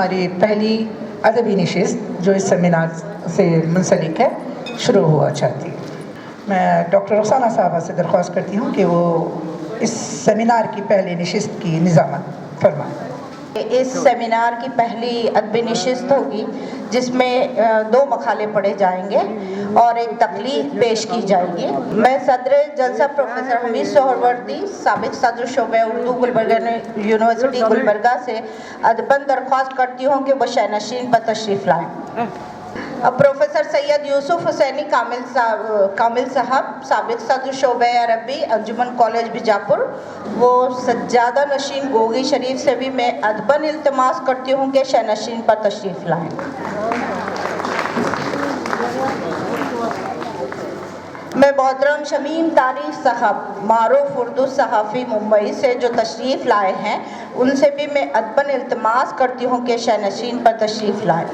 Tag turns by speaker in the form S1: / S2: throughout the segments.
S1: ہماری پہلی ادبی نشست جو اس سیمینار سے منسلک ہے شروع ہوا چاہتی ہے. میں ڈاکٹر رخسانہ صاحبہ سے درخواست کرتی ہوں کہ وہ اس سیمینار کی پہلی نشست کی نظامت فرمائیں.
S2: اس سیمینار کی پہلی ادبی نشست ہوگی جس میں 2 مقالے پڑھے جائیں گے اور ایک تقریر پیش کی جائے گی. میں صدر جلسہ پروفیسر حمید سہروردی سابق صدر شعبہ اردو گلبرگہ یونیورسٹی گلبرگہ سے ادباً درخواست کرتی ہوں کہ وہ شینشین پر تشریف لائیں. پروفیسر سید یوسف حسینی کامل صاحب سابق صدر شعبہ عربی انجمن کالج بیجاپور، وہ سجادہ نشین گوگی شریف سے بھی میں ادباً التماس کرتی ہوں کہ شینشین پر تشریف لائیں. میں محترم شمیم تاریخ صاحب معروف اردو صحافی ممبئی سے جو تشریف لائے ہیں ان سے بھی میں ادباً التماس کرتی ہوں کہ شینشین پر تشریف لائیں.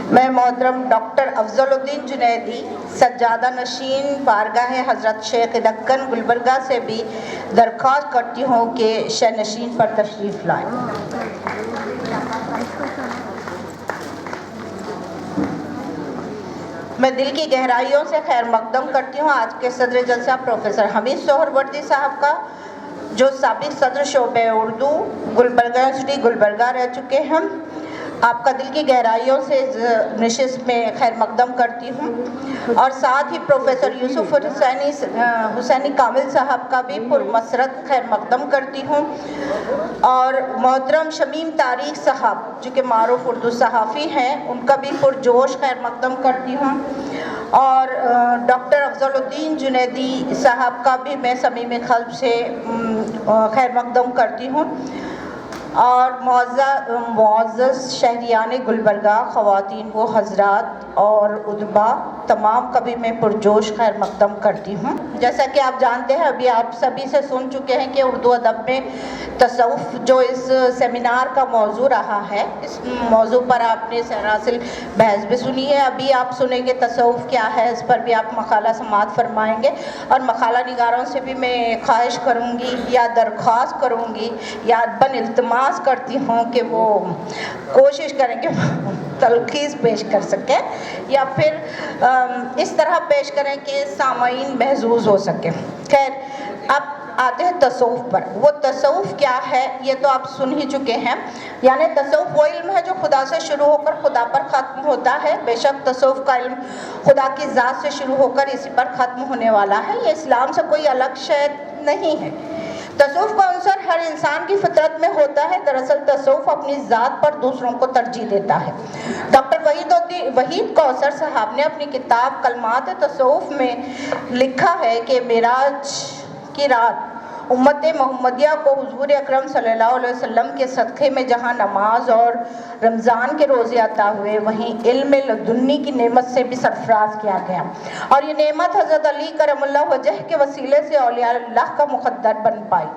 S2: میں محترم ڈاکٹر افضل الدین جنیدی سجادہ نشین بارگاہ حضرت شیخ دکن گلبرگہ سے بھی درخواست کرتی ہوں کہ شینشین پر تشریف لائیں. میں دل کی گہرائیوں سے خیر مقدم کرتی ہوں آج کے صدر جلسہ پروفیسر حمید سہروردی صاحب کا، جو سابق صدر شعبہ اردو گلبرگہ یونیورسٹی گلبرگہ رہ چکے ہیں. آپ کا دل کی گہرائیوں سے نشست میں خیر مقدم کرتی ہوں اور ساتھ ہی پروفیسر یوسف حسینی کامل صاحب کا بھی پرمسرت خیر مقدم کرتی ہوں اور محترم شمیم تاریخ صاحب جو کہ معروف اردو صحافی ہیں ان کا بھی پرجوش خیر مقدم کرتی ہوں اور ڈاکٹر افضل الدین جنیدی صاحب کا بھی میں صمیم قلب سے خیر مقدم کرتی ہوں اور معزز شہریان گلبرگہ، خواتین و حضرات اور ادبا تمام کا بھی میں پرجوش خیر مقدم کرتی ہوں. جیسا کہ آپ جانتے ہیں، ابھی آپ سبھی سے سن چکے ہیں کہ اردو ادب میں تصوف جو اس سیمینار کا موضوع رہا ہے، اس موضوع پر آپ نے سراسل بحث بھی سنی ہے. ابھی آپ سنیں گے تصوف کیا ہے، اس پر بھی آپ مقالہ سماعت فرمائیں گے اور مقالہ نگاروں سے بھی میں خواہش کروں گی یا درخواست کروں گی یا ادباً التماس کرتی ہوں کہ وہ کوشش کریں کہ تلخیص پیش کر سکیں یا پھر اس طرح پیش کریں کہ سامعین محظوظ ہو سکیں. خیر، اب آتے ہیں تصوف پر. وہ تصوف کیا ہے یہ تو آپ سن ہی چکے ہیں. یعنی تصوف وہ علم ہے جو خدا سے شروع ہو کر خدا پر ختم ہوتا ہے. بے شک تصوف کا علم خدا کی ذات سے شروع ہو کر اسی پر ختم ہونے والا ہے. یہ اسلام سے کوئی الگ شے نہیں ہے. تصوف کا عنصر ہر انسان کی فطرت میں ہوتا ہے. دراصل تصوف اپنی ذات پر دوسروں کو ترجیح دیتا ہے. ڈاکٹر وحید کوثر صاحب نے اپنی کتاب کلمات تصوف میں لکھا ہے کہ معراج کی رات امت محمدیہ کو حضور اکرم صلی اللہ علیہ وسلم کے صدقے میں جہاں نماز اور رمضان کے روزے عطا ہوئے، وہیں علم لدنی کی نعمت سے بھی سرفراز کیا گیا اور یہ نعمت حضرت علی کرم اللہ وجہ کے وسیلے سے اولیاء اللہ کا مقدر بن پائی.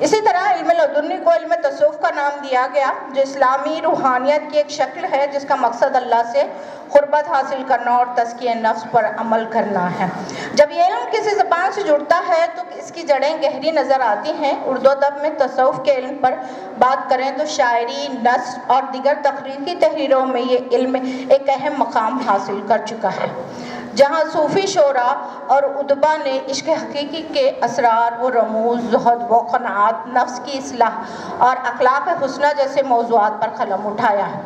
S2: اسی طرح علم لدنی کو علم تصوف کا نام دیا گیا، جو اسلامی روحانیت کی ایک شکل ہے جس کا مقصد اللہ سے قربت حاصل کرنا اور تزکیہ نفس پر عمل کرنا ہے. جب یہ علم کسی زبان سے جڑتا ہے تو اس کی جڑیں گہری نظر آتی ہیں. اردو ادب میں تصوف کے علم پر بات کریں تو شاعری، نثر اور دیگر تخلیقی تحریروں میں یہ علم ایک اہم مقام حاصل کر چکا ہے، جہاں صوفی شعراء اور ادبا نے عشق حقیقی کے اسرار و رموز، زہد و قناعت، نفس کی اصلاح اور اخلاق حسنہ جیسے موضوعات پر قلم اٹھایا ہے،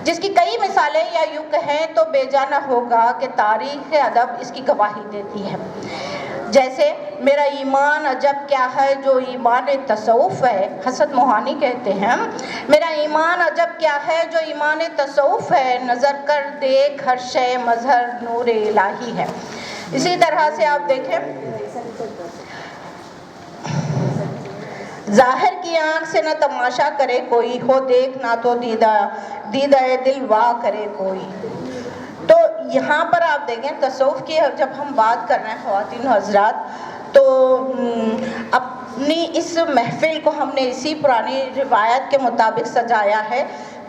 S2: جس کی کئی مثالیں یا یوں کہیں تو بے جا نہ ہوگا کہ تاریخ ادب اس کی گواہی دیتی ہے. جیسے میرا ایمان عجب کیا ہے جو ایمان تصوف ہے، حسن موہانی کہتے ہیں میرا ایمان عجب کیا ہے جو ایمان تصوف ہے، نظر کر دیکھ ہر شے مظہر نور الہی ہے. اسی طرح سے آپ دیکھیں، ظاہر کی آنکھ سے نہ تماشا کرے کوئی، ہو دیکھ نہ تو دیدہ دل وا کرے کوئی. تو یہاں پر آپ دیکھیں تصوف کی جب ہم بات کر رہے ہیں خواتین و حضرات، تو اپنی اس محفل کو ہم نے اسی پرانی روایت کے مطابق سجایا ہے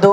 S3: 2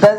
S3: 10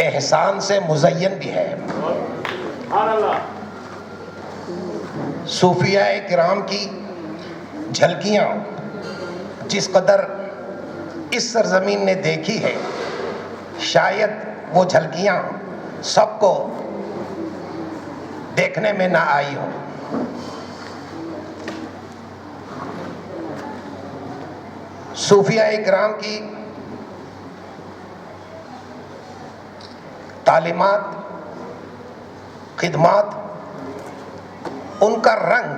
S4: احسان سے مزین بھی ہے۔ صوفیاء کرام کی جھلکیاں جس قدر اس سرزمین نے دیکھی ہے، شاید وہ جھلکیاں سب کو دیکھنے میں نہ آئی ہوں۔ صوفیاء کرام کی تعلیمات، خدمات، ان کا رنگ،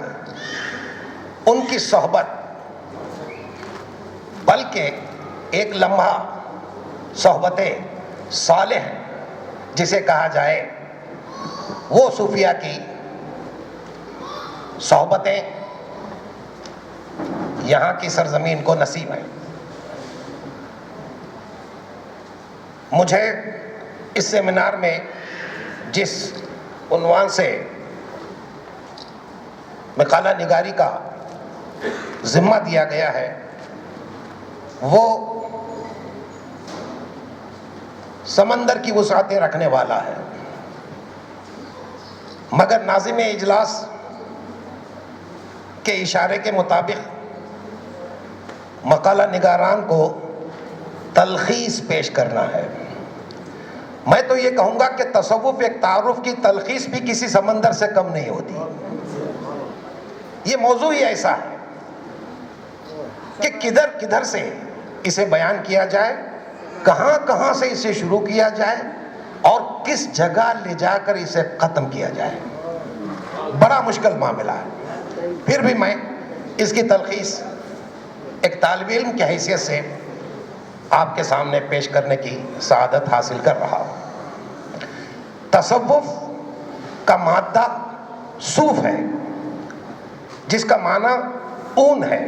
S4: ان کی صحبت، بلکہ ایک لمحہ صحبت صالح جسے کہا جائے، وہ صوفیاء کی صحبتیں یہاں کی سرزمین کو نصیب ہیں۔ مجھے اس سیمینار میں جس عنوان سے مقالہ نگاری کا ذمہ دیا گیا ہے وہ سمندر کی وسعتیں رکھنے والا ہے، مگر ناظم اجلاس کے اشارے کے مطابق مقالہ نگاران کو تلخیص پیش کرنا ہے۔ میں تو یہ کہوں گا کہ تصوف ایک تعارف کی تلخیص بھی کسی سمندر سے کم نہیں ہوتی۔ یہ موضوع ہی ایسا ہے کہ کدھر کدھر سے اسے بیان کیا جائے، کہاں کہاں سے اسے شروع کیا جائے اور کس جگہ لے جا کر اسے ختم کیا جائے، بڑا مشکل معاملہ ہے۔ پھر بھی میں اس کی تلخیص ایک طالب علم کی حیثیت سے آپ کے سامنے پیش کرنے کی سعادت حاصل کر رہا ہوں۔ تصوف کا مادہ صوف ہے، جس کا معنی اون ہے،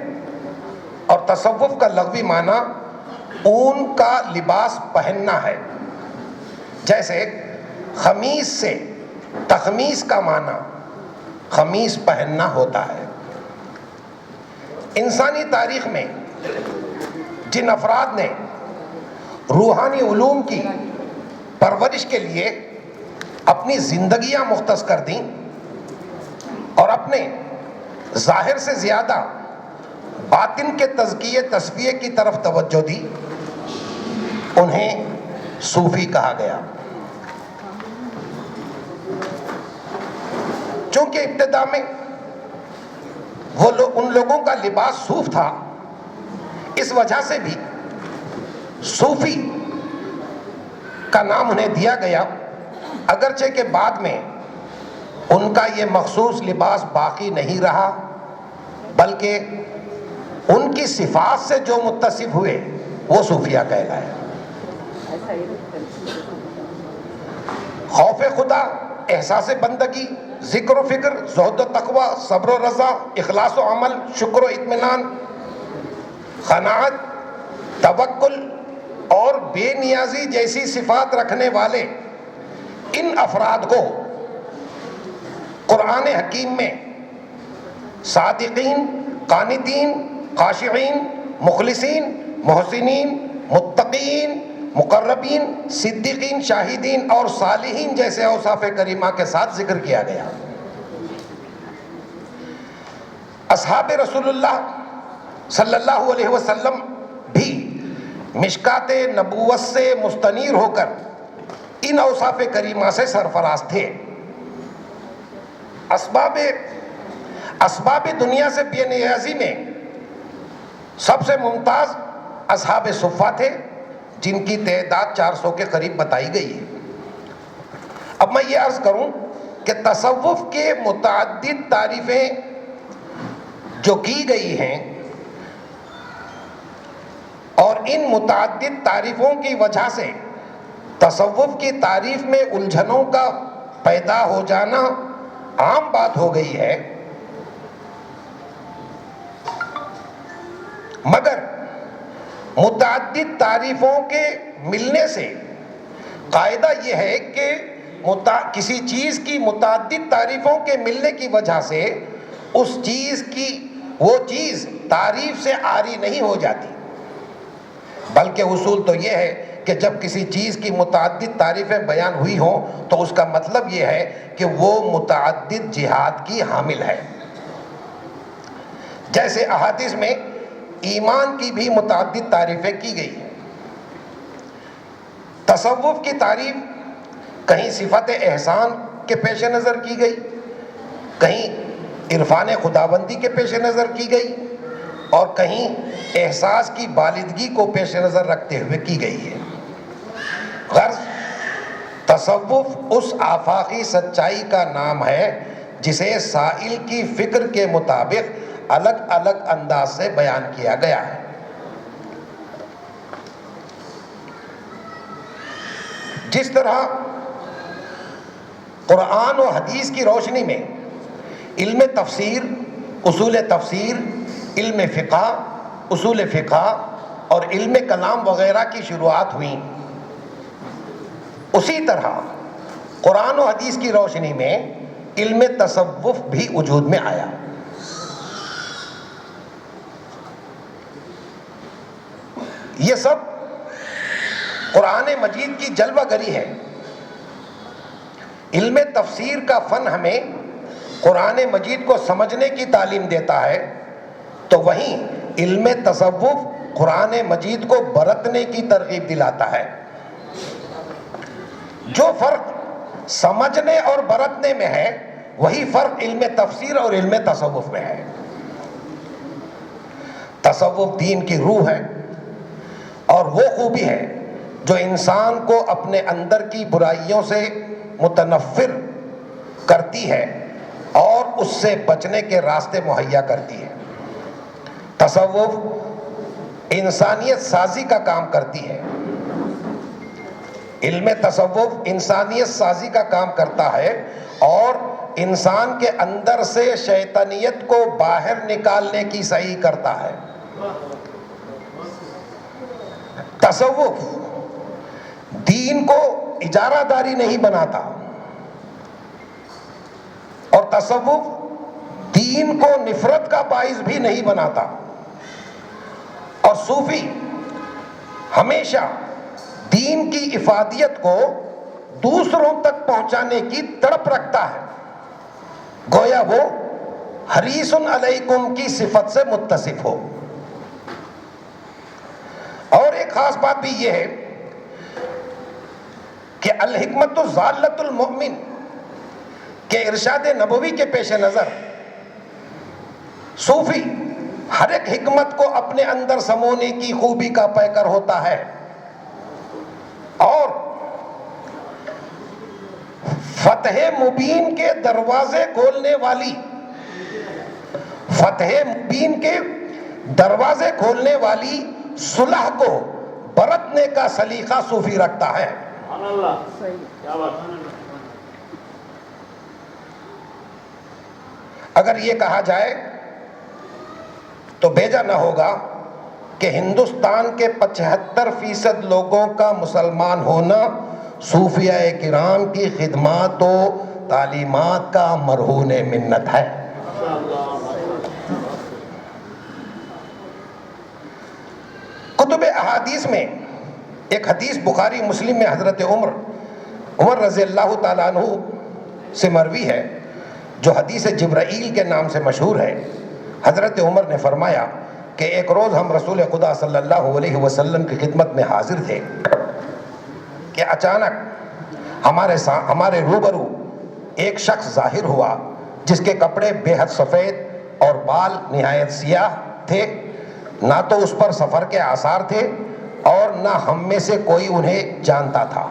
S4: اور تصوف کا لغوی معنی اون کا لباس پہننا ہے۔ جیسے خمیس سے تخمیس کا معنی خمیس پہننا ہوتا ہے۔ انسانی تاریخ میں جن افراد نے روحانی علوم کی پرورش کے لیے اپنی زندگیاں مختص کر دیں اور اپنے ظاہر سے زیادہ باطن کے تزکیے تصفیے کی طرف توجہ دی، انہیں صوفی کہا گیا۔ چونکہ ابتدا میں ان لوگوں کا لباس صوف تھا، اس وجہ سے بھی صوفی کا نام انہیں دیا گیا، اگرچہ کہ بعد میں ان کا یہ مخصوص لباس باقی نہیں رہا، بلکہ ان کی صفات سے جو متصف ہوئے وہ صوفیہ کہلائے۔ خوف خدا، احساس بندگی، ذکر و فکر، زہد و تقوی، صبر و رضا، اخلاص و عمل، شکر و اطمینان، قناعت، توکل اور بے نیازی جیسی صفات رکھنے والے ان افراد کو قرآن حکیم میں صادقین، قانتین، خاشعین، مخلصین، محسنین، متقین، مقربین، صدیقین، شاہدین اور صالحین جیسے اوصاف کریمہ کے ساتھ ذکر کیا گیا۔ اصحاب رسول اللہ صلی اللہ علیہ وسلم بھی مشکات نبوت سے مستنیر ہو کر ان اوصاف کریمہ سے سرفراز تھے۔ اسباب دنیا سے بے نیازی میں سب سے ممتاز اصحاب صفہ تھے، جن کی تعداد 400 کے قریب بتائی گئی ہے۔ اب میں یہ عرض کروں کہ تصوف کے متعدد تعریفیں جو کی گئی ہیں، اور ان متعدد تعریفوں کی وجہ سے تصوف کی تعریف میں الجھنوں کا پیدا ہو جانا عام بات ہو گئی ہے، مگر متعدد تعریفوں کے ملنے سے قاعدہ یہ ہے کہ کسی چیز کی متعدد تعریفوں کے ملنے کی وجہ سے اس چیز کی وہ چیز تعریف سے عاری نہیں ہو جاتی، بلکہ اصول تو یہ ہے کہ جب کسی چیز کی متعدد تعریفیں بیان ہوئی ہوں تو اس کا مطلب یہ ہے کہ وہ متعدد جہات کی حامل ہے. جیسے احادیث میں ایمان کی بھی متعدد تعریفیں کی گئی ہیں. تصوف کی تعریف کہیں صفت احسان کے پیش نظر کی گئی، کہیں عرفان خداوندی کے پیش نظر کی گئی، اور کہیں احساس کی بالدگی کو پیش نظر رکھتے ہوئے کی گئی ہے. غرض تصوف اس آفاقی سچائی کا نام ہے جسے سائل کی فکر کے مطابق الگ الگ انداز سے بیان کیا گیا ہے. جس طرح قرآن و حدیث کی روشنی میں علم تفسیر، اصول تفسیر، علم فقہ، اصول فقہ اور علم کلام وغیرہ کی شروعات ہوئیں، اسی طرح قرآن و حدیث کی روشنی میں علم تصوف بھی وجود میں آیا. یہ سب قرآن مجید کی جلوہ گری ہے. علم تفسیر کا فن ہمیں قرآن مجید کو سمجھنے کی تعلیم دیتا ہے، تو وہیں علم تصوف قرآن مجید کو برتنے کی ترغیب دلاتا ہے. جو فرق سمجھنے اور برتنے میں ہے وہی فرق علم تفسیر اور علم تصوف میں ہے. تصوف دین کی روح ہے اور وہ خوبی ہے جو انسان کو اپنے اندر کی برائیوں سے متنفر کرتی ہے اور اس سے بچنے کے راستے مہیا کرتی ہے. تصوف انسانیت سازی کا کام کرتی ہے. علم تصوف انسانیت سازی کا کام کرتا ہے اور انسان کے اندر سے شیطانیت کو باہر نکالنے کی سعی کرتا ہے. تصوف دین کو اجارہ داری نہیں بناتا، اور تصوف دین کو نفرت کا باعث بھی نہیں بناتا. اور صوفی ہمیشہ دین کی افادیت کو دوسروں تک پہنچانے کی تڑپ رکھتا ہے، گویا وہ حریص علیکم کی صفت سے متصف ہو. اور ایک خاص بات بھی یہ ہے کہ الحکمت ضالۃ المؤمن کے ارشاد نبوی کے پیش نظر صوفی ہر ایک حکمت کو اپنے اندر سمونے کی خوبی کا پیکر ہوتا ہے، اور فتح مبین کے دروازے کھولنے والی صلح کو برتنے کا سلیقہ صوفی رکھتا ہے. اگر یہ کہا جائے تو بیجا نہ ہوگا کہ ہندوستان کے 75% لوگوں کا مسلمان ہونا صوفیاء کرام کی خدمات و تعلیمات کا مرہون منت ہے. کتب احادیث میں ایک حدیث بخاری مسلم میں حضرت عمر رضی اللہ تعالیٰ عنہ سے مروی ہے، جو حدیث جبرائیل کے نام سے مشہور ہے. حضرت عمر نے فرمایا کہ ایک روز ہم رسول خدا صلی اللہ علیہ وسلم کی خدمت میں حاضر تھے کہ اچانک ہمارے روبرو ایک شخص ظاہر ہوا جس کے کپڑے بے حد سفید اور بال نہایت سیاہ تھے. نہ تو اس پر سفر کے آثار تھے اور نہ ہم میں سے کوئی انہیں جانتا تھا.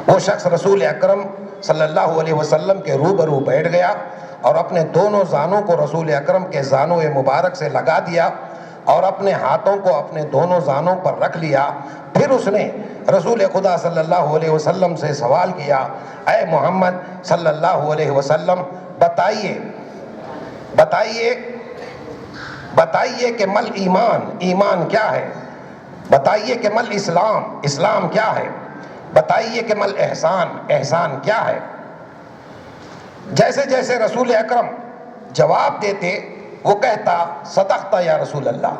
S4: وہ شخص رسول اکرم صلی اللہ علیہ وسلم کے روبرو بیٹھ گیا اور اپنے دونوں زانوں کو رسول اکرم کے زانوں مبارک سے لگا دیا اور اپنے ہاتھوں کو اپنے دونوں زانوں پر رکھ لیا. پھر اس نے رسول خدا صلی اللہ علیہ وسلم سے سوال کیا، اے محمد صلی اللہ علیہ وسلم، بتائیے کہ مل ایمان کیا ہے؟ بتائیے کہ مل اسلام کیا ہے؟ بتائیے کہ مل احسان کیا ہے؟ جیسے جیسے رسول اکرم جواب دیتے وہ کہتا صدقت یا رسول اللہ،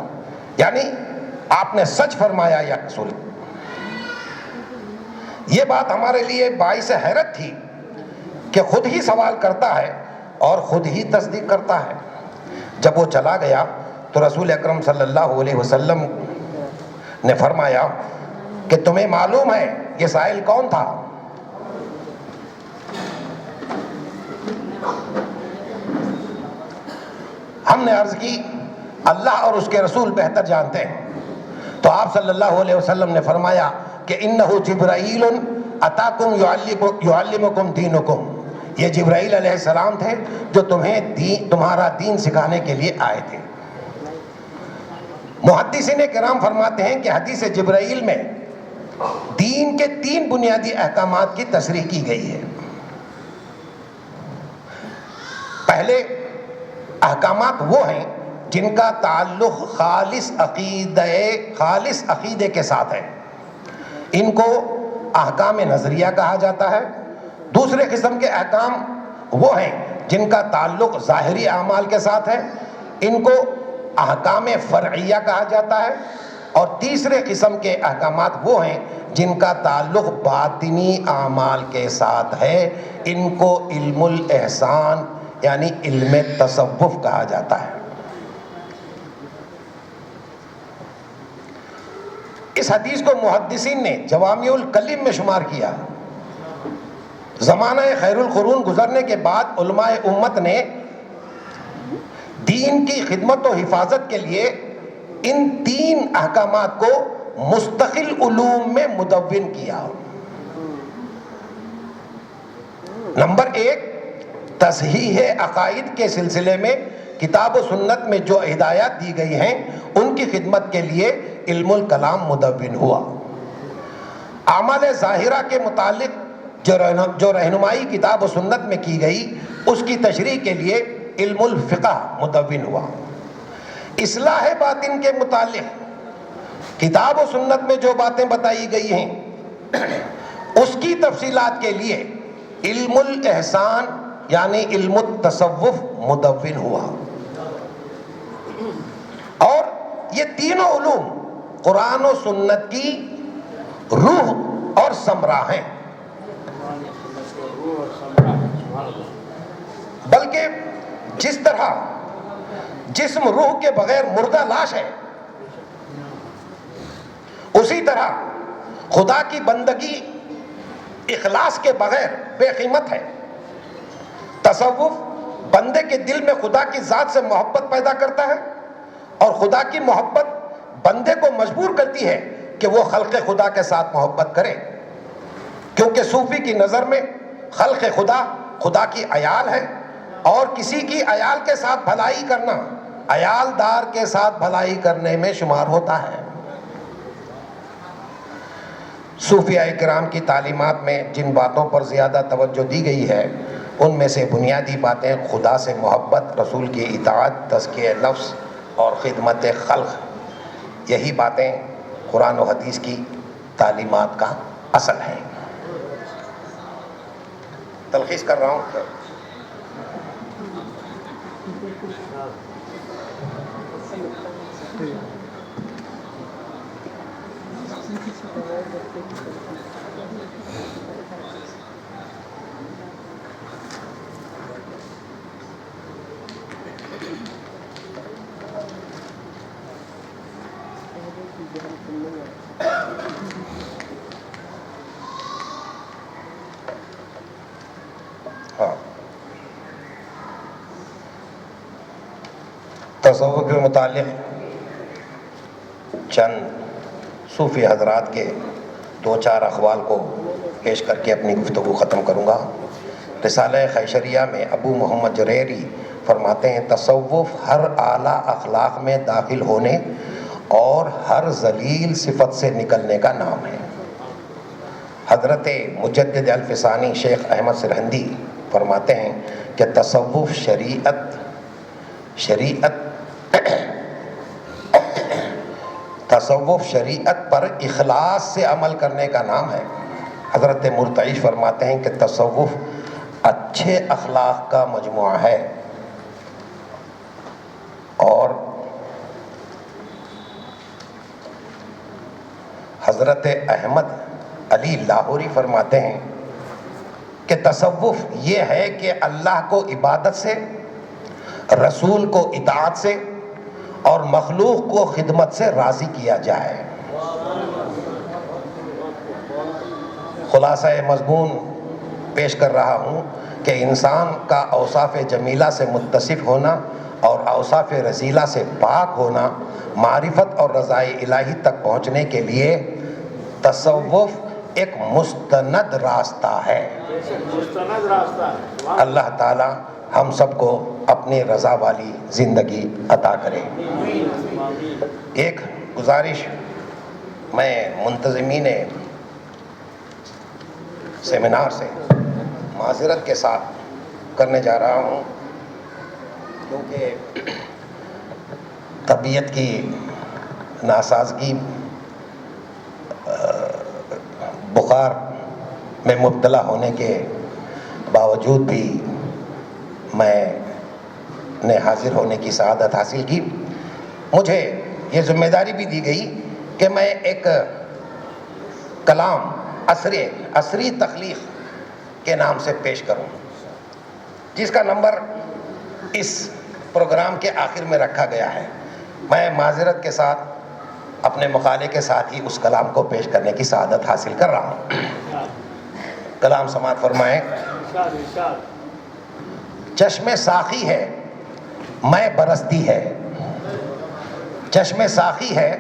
S4: یعنی آپ نے سچ فرمایا یا رسول اللہ. یہ بات ہمارے لیے باعث حیرت تھی کہ خود ہی سوال کرتا ہے اور خود ہی تصدیق کرتا ہے۔ جب وہ چلا گیا تو رسول اکرم صلی اللہ علیہ وسلم نے فرمایا کہ تمہیں معلوم ہے یہ سائل کون تھا؟ ہم نے عرض کی اللہ اور اس کے رسول بہتر جانتے ہیں۔ تو آپ صلی اللہ علیہ وسلم نے فرمایا کہ انہ جبرائیل اتاکم یعلمکم دینکم، یہ جبرائیل علیہ السلام تھے جو تمہارا دین سکھانے کے لیے آئے تھے۔ محدثین کرام فرماتے ہیں کہ حدیث جبرائیل میں دین کے 3 بنیادی احکامات کی تصریح کی گئی ہے۔ پہلے احکامات وہ ہیں جن کا تعلق خالص عقیدے کے ساتھ ہے، ان کو احکام نظریہ کہا جاتا ہے۔ دوسرے قسم کے احکام وہ ہیں جن کا تعلق ظاہری اعمال کے ساتھ ہے، ان کو احکام فرعیہ کہا جاتا ہے۔ اور تیسرے قسم کے احکامات وہ ہیں جن کا تعلق باطنی اعمال کے ساتھ ہے، ان کو علم الاحسان یعنی علم تصوف کہا جاتا ہے۔ اس حدیث کو محدثین نے جوامع الکلم میں شمار کیا۔ زمانہ خیر القرون گزرنے کے بعد علماء امت نے دین کی خدمت و حفاظت کے لیے ان 3 احکامات کو مستقل علوم میں مدون کیا۔ نمبر 1، تصحیح عقائد کے سلسلے میں کتاب و سنت میں جو ہدایات دی گئی ہیں ان کی خدمت کے لیے علم الکلام مدون ہوا۔ اعمال ظاہرہ کے متعلق جو رہنمائی کتاب و سنت میں کی گئی اس کی تشریح کے لیے علم الفقہ مدون ہوا۔ اصلاح باطن کے متعلق کتاب و سنت میں جو باتیں بتائی گئی ہیں اس کی تفصیلات کے لیے علم الاحسان یعنی علم التصوف مدون ہوا۔ اور یہ تینوں علوم قرآن و سنت کی روح اور ثمرہ ہیں، بلکہ جس طرح جسم روح کے بغیر مردہ لاش ہے، اسی طرح خدا کی بندگی اخلاص کے بغیر بے قیمت ہے۔ تصوف بندے کے دل میں خدا کی ذات سے محبت پیدا کرتا ہے، اور خدا کی محبت بندے کو مجبور کرتی ہے کہ وہ خلق خدا کے ساتھ محبت کرے، کیونکہ صوفی کی نظر میں خلق خدا خدا کی عیال ہے، اور کسی کی عیال کے ساتھ بھلائی کرنا عیال دار کے ساتھ بھلائی کرنے میں شمار ہوتا ہے۔ صوفیاء کرام کی تعلیمات میں جن باتوں پر زیادہ توجہ دی گئی ہے ان میں سے بنیادی باتیں خدا سے محبت، رسول کی اطاعت، تزکیہ نفس اور خدمت خلق، یہی باتیں قرآن و حدیث کی تعلیمات کا اصل ہیں۔ تلخیص کر رہا ہوں۔ تصوف کے متعلق چند صوفی حضرات کے 2-4 اقوال کو پیش کر کے اپنی گفتگو ختم کروں گا۔ رسالہ خیشریہ میں ابو محمد جریری فرماتے ہیں تصوف ہر اعلیٰ اخلاق میں داخل ہونے اور ہر ذلیل صفت سے نکلنے کا نام ہے۔ حضرت مجدد الفسانی شیخ احمد سرہندی فرماتے ہیں کہ تصوف شریعت پر اخلاص سے عمل کرنے کا نام ہے۔ حضرت مرتعش فرماتے ہیں کہ تصوف اچھے اخلاق کا مجموعہ ہے، اور حضرت احمد علی لاہوری فرماتے ہیں کہ تصوف یہ ہے کہ اللہ کو عبادت سے، رسول کو اطاعت سے اور مخلوق کو خدمت سے راضی کیا جائے۔ خلاصہ مضمون پیش کر رہا ہوں کہ انسان کا اوصاف جمیلہ سے متصف ہونا اور اوصاف رذیلہ سے پاک ہونا معرفت اور رضائے الہی تک پہنچنے کے لیے تصوف ایک مستند راستہ ہے۔ اللہ تعالی ہم سب کو اپنی رضا والی زندگی عطا کرے۔ ایک گزارش میں منتظمین سیمینار سے معذرت کے ساتھ کرنے جا رہا ہوں، کیونکہ طبیعت کی ناسازگی، بخار میں مبتلا ہونے کے باوجود بھی میں نے حاضر ہونے کی سعادت حاصل کی۔ مجھے یہ ذمہ داری بھی دی گئی کہ میں ایک کلام عصری تخلیق کے نام سے پیش کروں، جس کا نمبر اس پروگرام کے آخر میں رکھا گیا ہے۔ میں معذرت کے ساتھ اپنے مقالے کے ساتھ ہی اس کلام کو پیش کرنے کی سعادت حاصل کر رہا ہوں۔ کلام سماعت فرمائیں۔ چشم ساقی ہے میں برستی ہے، چشم ساقی ہے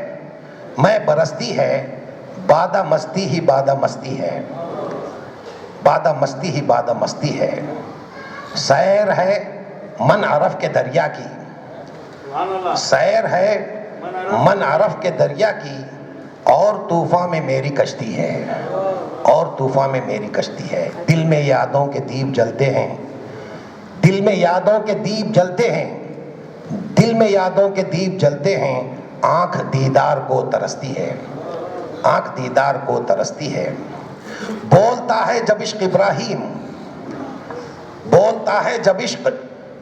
S4: میں برستی ہے، بادہ مستی ہی بادہ مستی ہے، بادہ مستی ہی بادہ مستی ہے، سیر ہے من عرف کے دریا کی، سیر ہے من عرف کے دریا کی، اور طوفان میں میری کشتی ہے، اور طوفان میں میری کشتی ہے۔ دل میں یادوں کے دیپ جلتے ہیں، دل میں یادوں کے دیپ جلتے ہیں، دل میں یادوں کے دیپ جلتے ہیں، آنکھ دیدار کو ترستی ہے، آنکھ دیدار کو ترستی ہے۔ بولتا ہے جب عشق ابراہیم، بولتا ہے جب عشق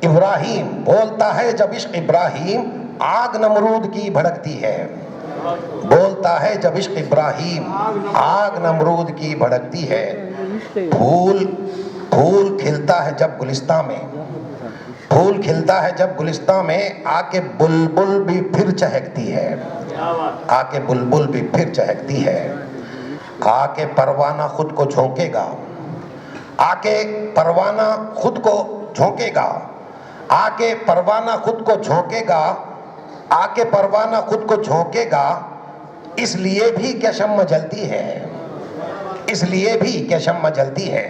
S4: ابراہیم، بولتا ہے جب عشق ابراہیم، آگ نمرود کی بھڑکتی ہے، بولتا ہے جب عشق ابراہیم، آگ نمرود کی بھڑکتی ہے۔ پھول کھلتا ہے جب گلستان میں، پھول کھلتا ہے جب گلستان میں، آ کے بلبل بھی پھر چہکتی ہے، آ کے بلبل بھی پھر چہکتی ہے۔ آ کے پروانہ خود کو جھونکے گا، آ کے پروانہ خود کو جھونکے گا، آ کے پروانہ خود کو جھونکے گا، آ کے پروانہ خود کو جھونکے گا، اس لیے بھی کہ شمع جلتی ہے، اس لیے بھی کہ شمع جلتی ہے۔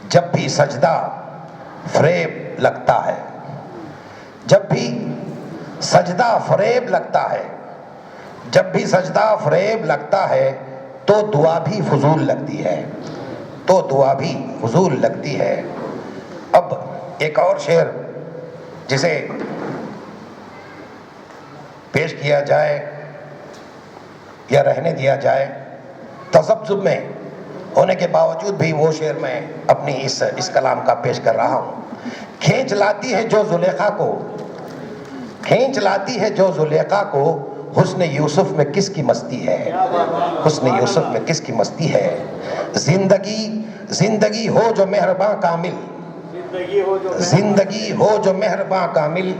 S4: جب بھی سجدہ فریب لگتا ہے، جب بھی سجدہ فریب لگتا ہے، جب بھی سجدہ فریب لگتا ہے، تو دعا بھی فضول لگتی ہے، تو دعا بھی فضول لگتی ہے۔ اب ایک اور شعر جسے پیش کیا جائے یا رہنے دیا جائے، تذبذب میں ہونے کے باوجود بھی وہ شعر میں اپنی اس کلام کا پیش کر رہا ہوں۔ کھینچ لاتی ہے جو زلیخا کو، کھینچ لاتی ہے جو زلیخا کو، حسن یوسف میں کس کی مستی ہے، حسن یوسف میں کس کی مستی ہے۔ زندگی ہو جو مہرباں کامل، زندگی ہو جو مہرباں کامل،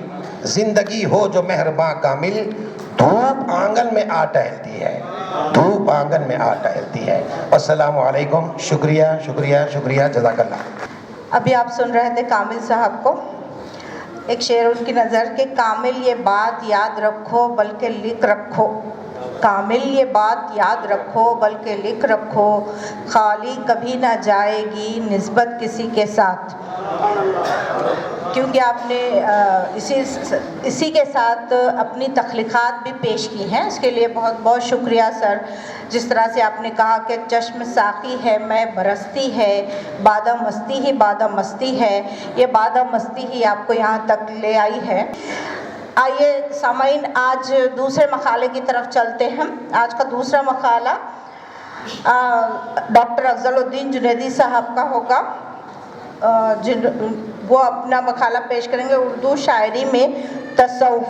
S4: زندگی ہو جو مہرباں کامل، دھوپ آنگن میں آ ٹہلتی ہے، دھوپ آنگن میں آ ٹہلتی ہے۔ السلام علیکم، شکریہ شکریہ شکریہ، جزاک اللہ۔
S2: ابھی آپ سن رہے تھے کامل صاحب کو، ایک شعر ان کی نظر کہ کامل یہ بات یاد رکھو بلکہ لکھ رکھو، کامل یہ بات یاد رکھو بلکہ لکھ رکھو، خالی کبھی نہ جائے گی نسبت کسی کے ساتھ۔ کیونکہ آپ نے اسی کے ساتھ اپنی تخلیقات بھی پیش کی ہیں، اس کے لیے بہت بہت شکریہ سر۔ جس طرح سے آپ نے کہا کہ چشم ساقی ہے میں برستی ہے، بادہ مستی ہی بادہ مستی ہے، یہ بادہ مستی ہی آپ کو یہاں تک لے آئی ہے۔ آئیے سامعین، آج دوسرے مقالے کی طرف چلتے ہیں۔ آج کا دوسرا مقالہ ڈاکٹر افضل الدین جنیدی صاحب کا ہوگا، وہ اپنا مقالہ پیش کریں گے اردو شاعری میں تصوف۔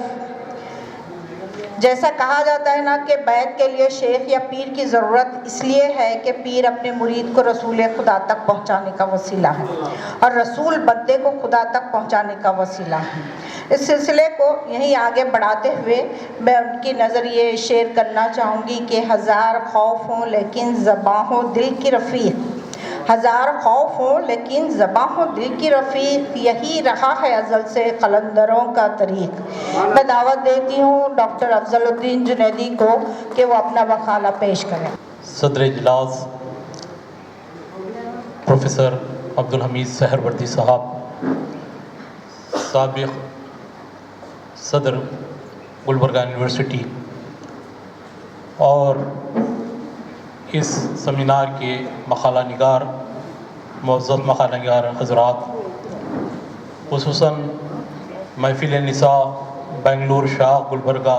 S2: جیسا کہا جاتا ہے نا کہ بیعت کے لیے شیخ یا پیر کی ضرورت اس لیے ہے کہ پیر اپنے مرید کو رسول خدا تک پہنچانے کا وسیلہ ہے اور رسول بندے کو خدا تک پہنچانے کا وسیلہ ہے۔ اس سلسلے کو یہیں آگے بڑھاتے ہوئے میں ان کی نظر یہ شیئر کرنا چاہوں گی کہ ہزار خوف ہوں لیکن زباں ہو دل کی رفیق، ہزار خوف ہوں لیکن زباں ہو دل کی رفیق، یہی رہا ہے ازل سے قلندروں کا طریق۔ میں دعوت دیتی ہوں ڈاکٹر افضل الدین جنیدی کو کہ وہ اپنا مقالہ پیش کریں۔
S5: صدر اجلاس پروفیسر عبدالحمید سہروردی صاحب، سابق صدر گلبرگہ یونیورسٹی، اور اس سیمینار کے مقالہ نگار، معزز مقالہ نگار حضرات، خصوصاً محفل نساء بنگلور شاہ گلبرگہ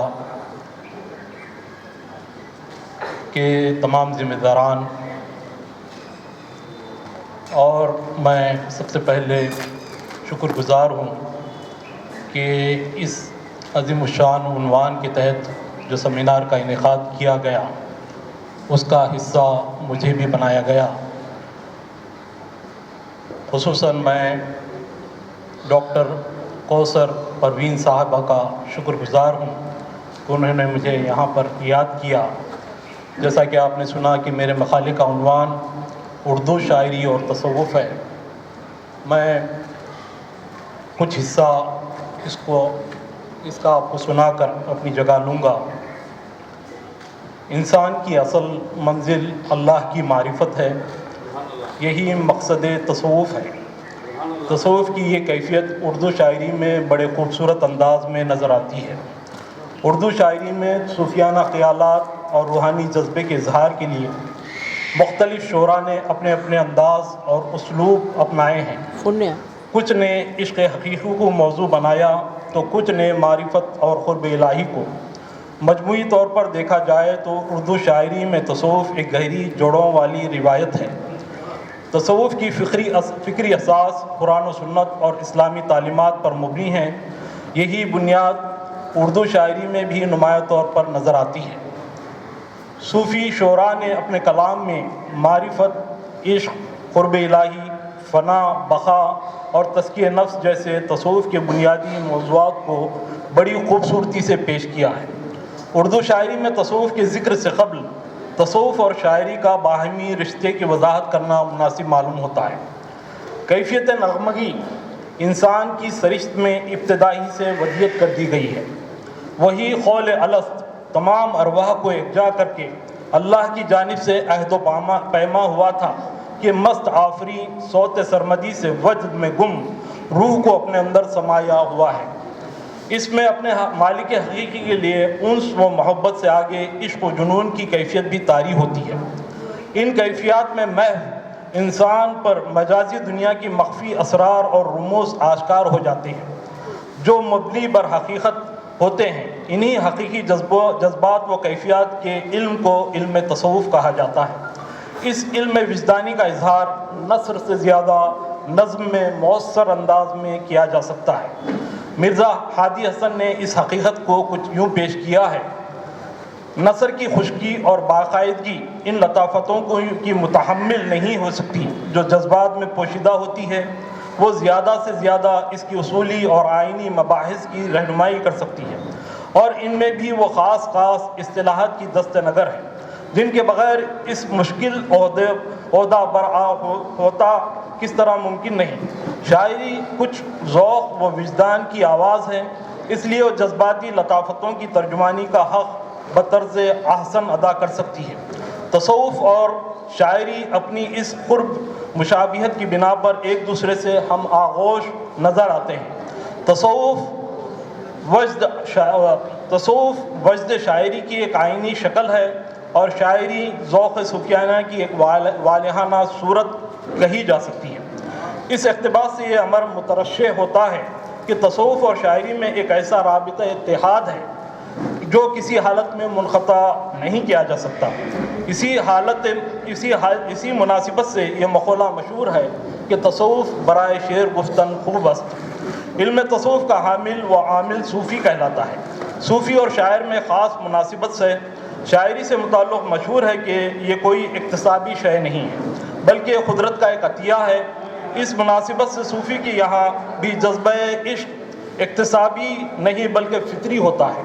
S5: کے تمام ذمہ داران، اور میں سب سے پہلے شکر گزار ہوں کہ اس عظیم الشان عنوان کے تحت جو سیمینار کا انعقاد کیا گیا اس کا حصہ مجھے بھی بنایا گیا۔ خصوصاً میں ڈاکٹر کوثر پروین صاحبہ کا شکر گزار ہوں کہ انہوں نے مجھے یہاں پر یاد کیا۔ جیسا کہ آپ نے سنا کہ میرے مقالے کا عنوان اردو شاعری اور تصوف ہے، میں کچھ حصہ اس کا آپ کو سنا کر اپنی جگہ لوں گا۔ انسان کی اصل منزل اللہ کی معرفت ہے، یہی مقصد تصوف ہے۔ تصوف کی یہ کیفیت اردو شاعری میں بڑے خوبصورت انداز میں نظر آتی ہے۔ اردو شاعری میں صوفیانہ خیالات اور روحانی جذبے کے اظہار کے لیے مختلف شعراء نے اپنے اپنے انداز اور اسلوب اپنائے ہیں۔ کچھ نے عشق حقیقی کو موضوع بنایا تو کچھ نے معرفت اور قرب الہی کو۔ مجموعی طور پر دیکھا جائے تو اردو شاعری میں تصوف ایک گہری جڑوں والی روایت ہے۔ تصوف کی فکری اساس قرآن و سنت اور اسلامی تعلیمات پر مبنی ہیں۔ یہی بنیاد اردو شاعری میں بھی نمایاں طور پر نظر آتی ہے۔ صوفی شعراء نے اپنے کلام میں معرفت، عشق، قرب الہی، فنا، بقا اور تزکیہ نفس جیسے تصوف کے بنیادی موضوعات کو بڑی خوبصورتی سے پیش کیا ہے۔ اردو شاعری میں تصوف کے ذکر سے قبل تصوف اور شاعری کا باہمی رشتے کی وضاحت کرنا مناسب معلوم ہوتا ہے۔ کیفیت نغمگی انسان کی سرشت میں ابتدائی سے ودیت کر دی گئی ہے۔ وہی قول الست تمام ارواح کو یکجا کر کے اللہ کی جانب سے عہد و پیما ہوا تھا کہ مست آفری صوت سرمدی سے وجد میں گم روح کو اپنے اندر سمایا ہوا ہے۔ اس میں اپنے مالک حقیقی کے لیے انس و محبت سے آگے عشق و جنون کی کیفیت بھی طاری ہوتی ہے۔ ان کیفیات میں محض انسان پر مجازی دنیا کی مخفی اسرار اور رموز آشکار ہو جاتے ہیں جو مبنی بر حقیقت ہوتے ہیں۔ انہی حقیقی جذبات و کیفیات کے علم کو علم تصوف کہا جاتا ہے۔ اس علم وجدانی کا اظہار نثر سے زیادہ نظم میں مؤثر انداز میں کیا جا سکتا ہے۔ مرزا ہادی حسن نے اس حقیقت کو کچھ یوں پیش کیا ہے: نثر کی خشکی اور باقاعدگی ان لطافتوں کی متحمل نہیں ہو سکتی جو جذبات میں پوشیدہ ہوتی ہے۔ وہ زیادہ سے زیادہ اس کی اصولی اور آئینی مباحث کی رہنمائی کر سکتی ہے، اور ان میں بھی وہ خاص اصطلاحات کی دست نظر ہیں جن کے بغیر اس مشکل عہدہ برآ ہوتا کس طرح ممکن نہیں۔ شاعری کچھ ذوق و وجدان کی آواز ہے، اس لیے وہ جذباتی لطافتوں کی ترجمانی کا حق بطرز احسن ادا کر سکتی ہے۔ تصوف اور شاعری اپنی اس قرب مشابہت کی بنا پر ایک دوسرے سے ہم آغوش نظر آتے ہیں۔ تصوف وجد شاعری کی ایک آئینی شکل ہے اور شاعری ذوق صوفیانہ کی ایک والہانہ صورت کہی جا سکتی ہے۔ اس اقتباس سے یہ امر مترشح ہوتا ہے کہ تصوف اور شاعری میں ایک ایسا رابطہ اتحاد ہے جو کسی حالت میں منقطع نہیں کیا جا سکتا۔ اسی مناسبت سے یہ مقولہ مشہور ہے کہ تصوف برائے شعر گفتن خوب است۔ علم تصوف کا حامل و عامل صوفی کہلاتا ہے۔ صوفی اور شاعر میں خاص مناسبت سے شاعری سے متعلق مشہور ہے کہ یہ کوئی اکتسابی شے نہیں ہے بلکہ قدرت کا ایک عطیہ ہے۔ اس مناسبت سے صوفی کی یہاں بھی جذبہ عشق اکتسابی نہیں بلکہ فطری ہوتا ہے۔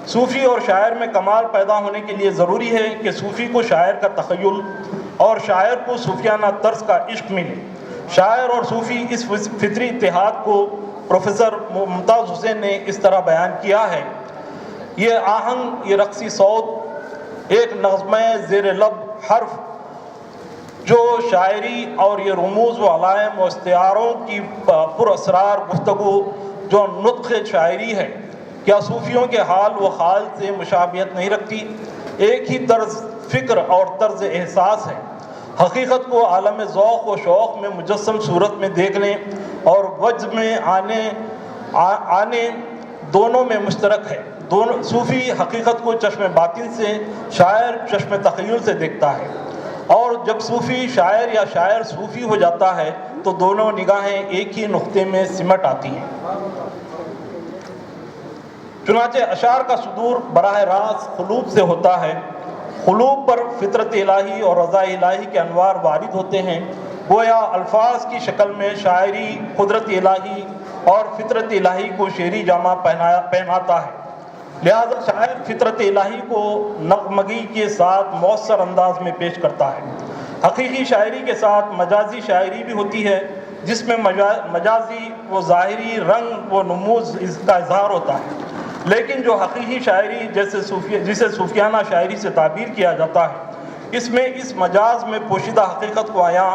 S5: صوفی اور شاعر میں کمال پیدا ہونے کے لیے ضروری ہے کہ صوفی کو شاعر کا تخیل اور شاعر کو صوفیانہ طرز کا عشق ملے۔ شاعر اور صوفی اس فطری اتحاد کو پروفیسر ممتاز حسین نے اس طرح بیان کیا ہے: یہ آہنگ، یہ رقصی صوت، ایک نغمہ زیر لب حرف جو شاعری اور یہ رموز و علائم و استعاروں کی پر اسرار گفتگو جو نطق شاعری ہے، کیا صوفیوں کے حال و خال سے مشابہت نہیں رکھتی؟ ایک ہی طرز فکر اور طرز احساس ہے۔ حقیقت کو عالم ذوق و شوق میں مجسم صورت میں دیکھنے اور وجد میں آنے دونوں میں مشترک ہے۔ صوفی حقیقت کو چشم باطن سے، شاعر چشم تخیل سے دیکھتا ہے، اور جب صوفی شاعر یا شاعر صوفی ہو جاتا ہے تو دونوں نگاہیں ایک ہی نقطے میں سمٹ آتی ہیں۔ چنانچہ اشعار کا صدور براہ راست قلوب سے ہوتا ہے۔ قلوب پر فطرت الہی اور رضا الہی کے انوار وارد ہوتے ہیں، گویا الفاظ کی شکل میں شاعری قدرت الہی اور فطرت الہی کو شعری جامہ پہناتا ہے۔ لہذا شاعر فطرت الہی کو نغمگی کے ساتھ مؤثر انداز میں پیش کرتا ہے۔ حقیقی شاعری کے ساتھ مجازی شاعری بھی ہوتی ہے، جس میں مجازی و ظاہری رنگ و نموز کا اظہار ہوتا ہے، لیکن جو حقیقی شاعری جسے صوفیانہ شاعری سے تعبیر کیا جاتا ہے، اس میں اس مجاز میں پوشیدہ حقیقت کو عیاں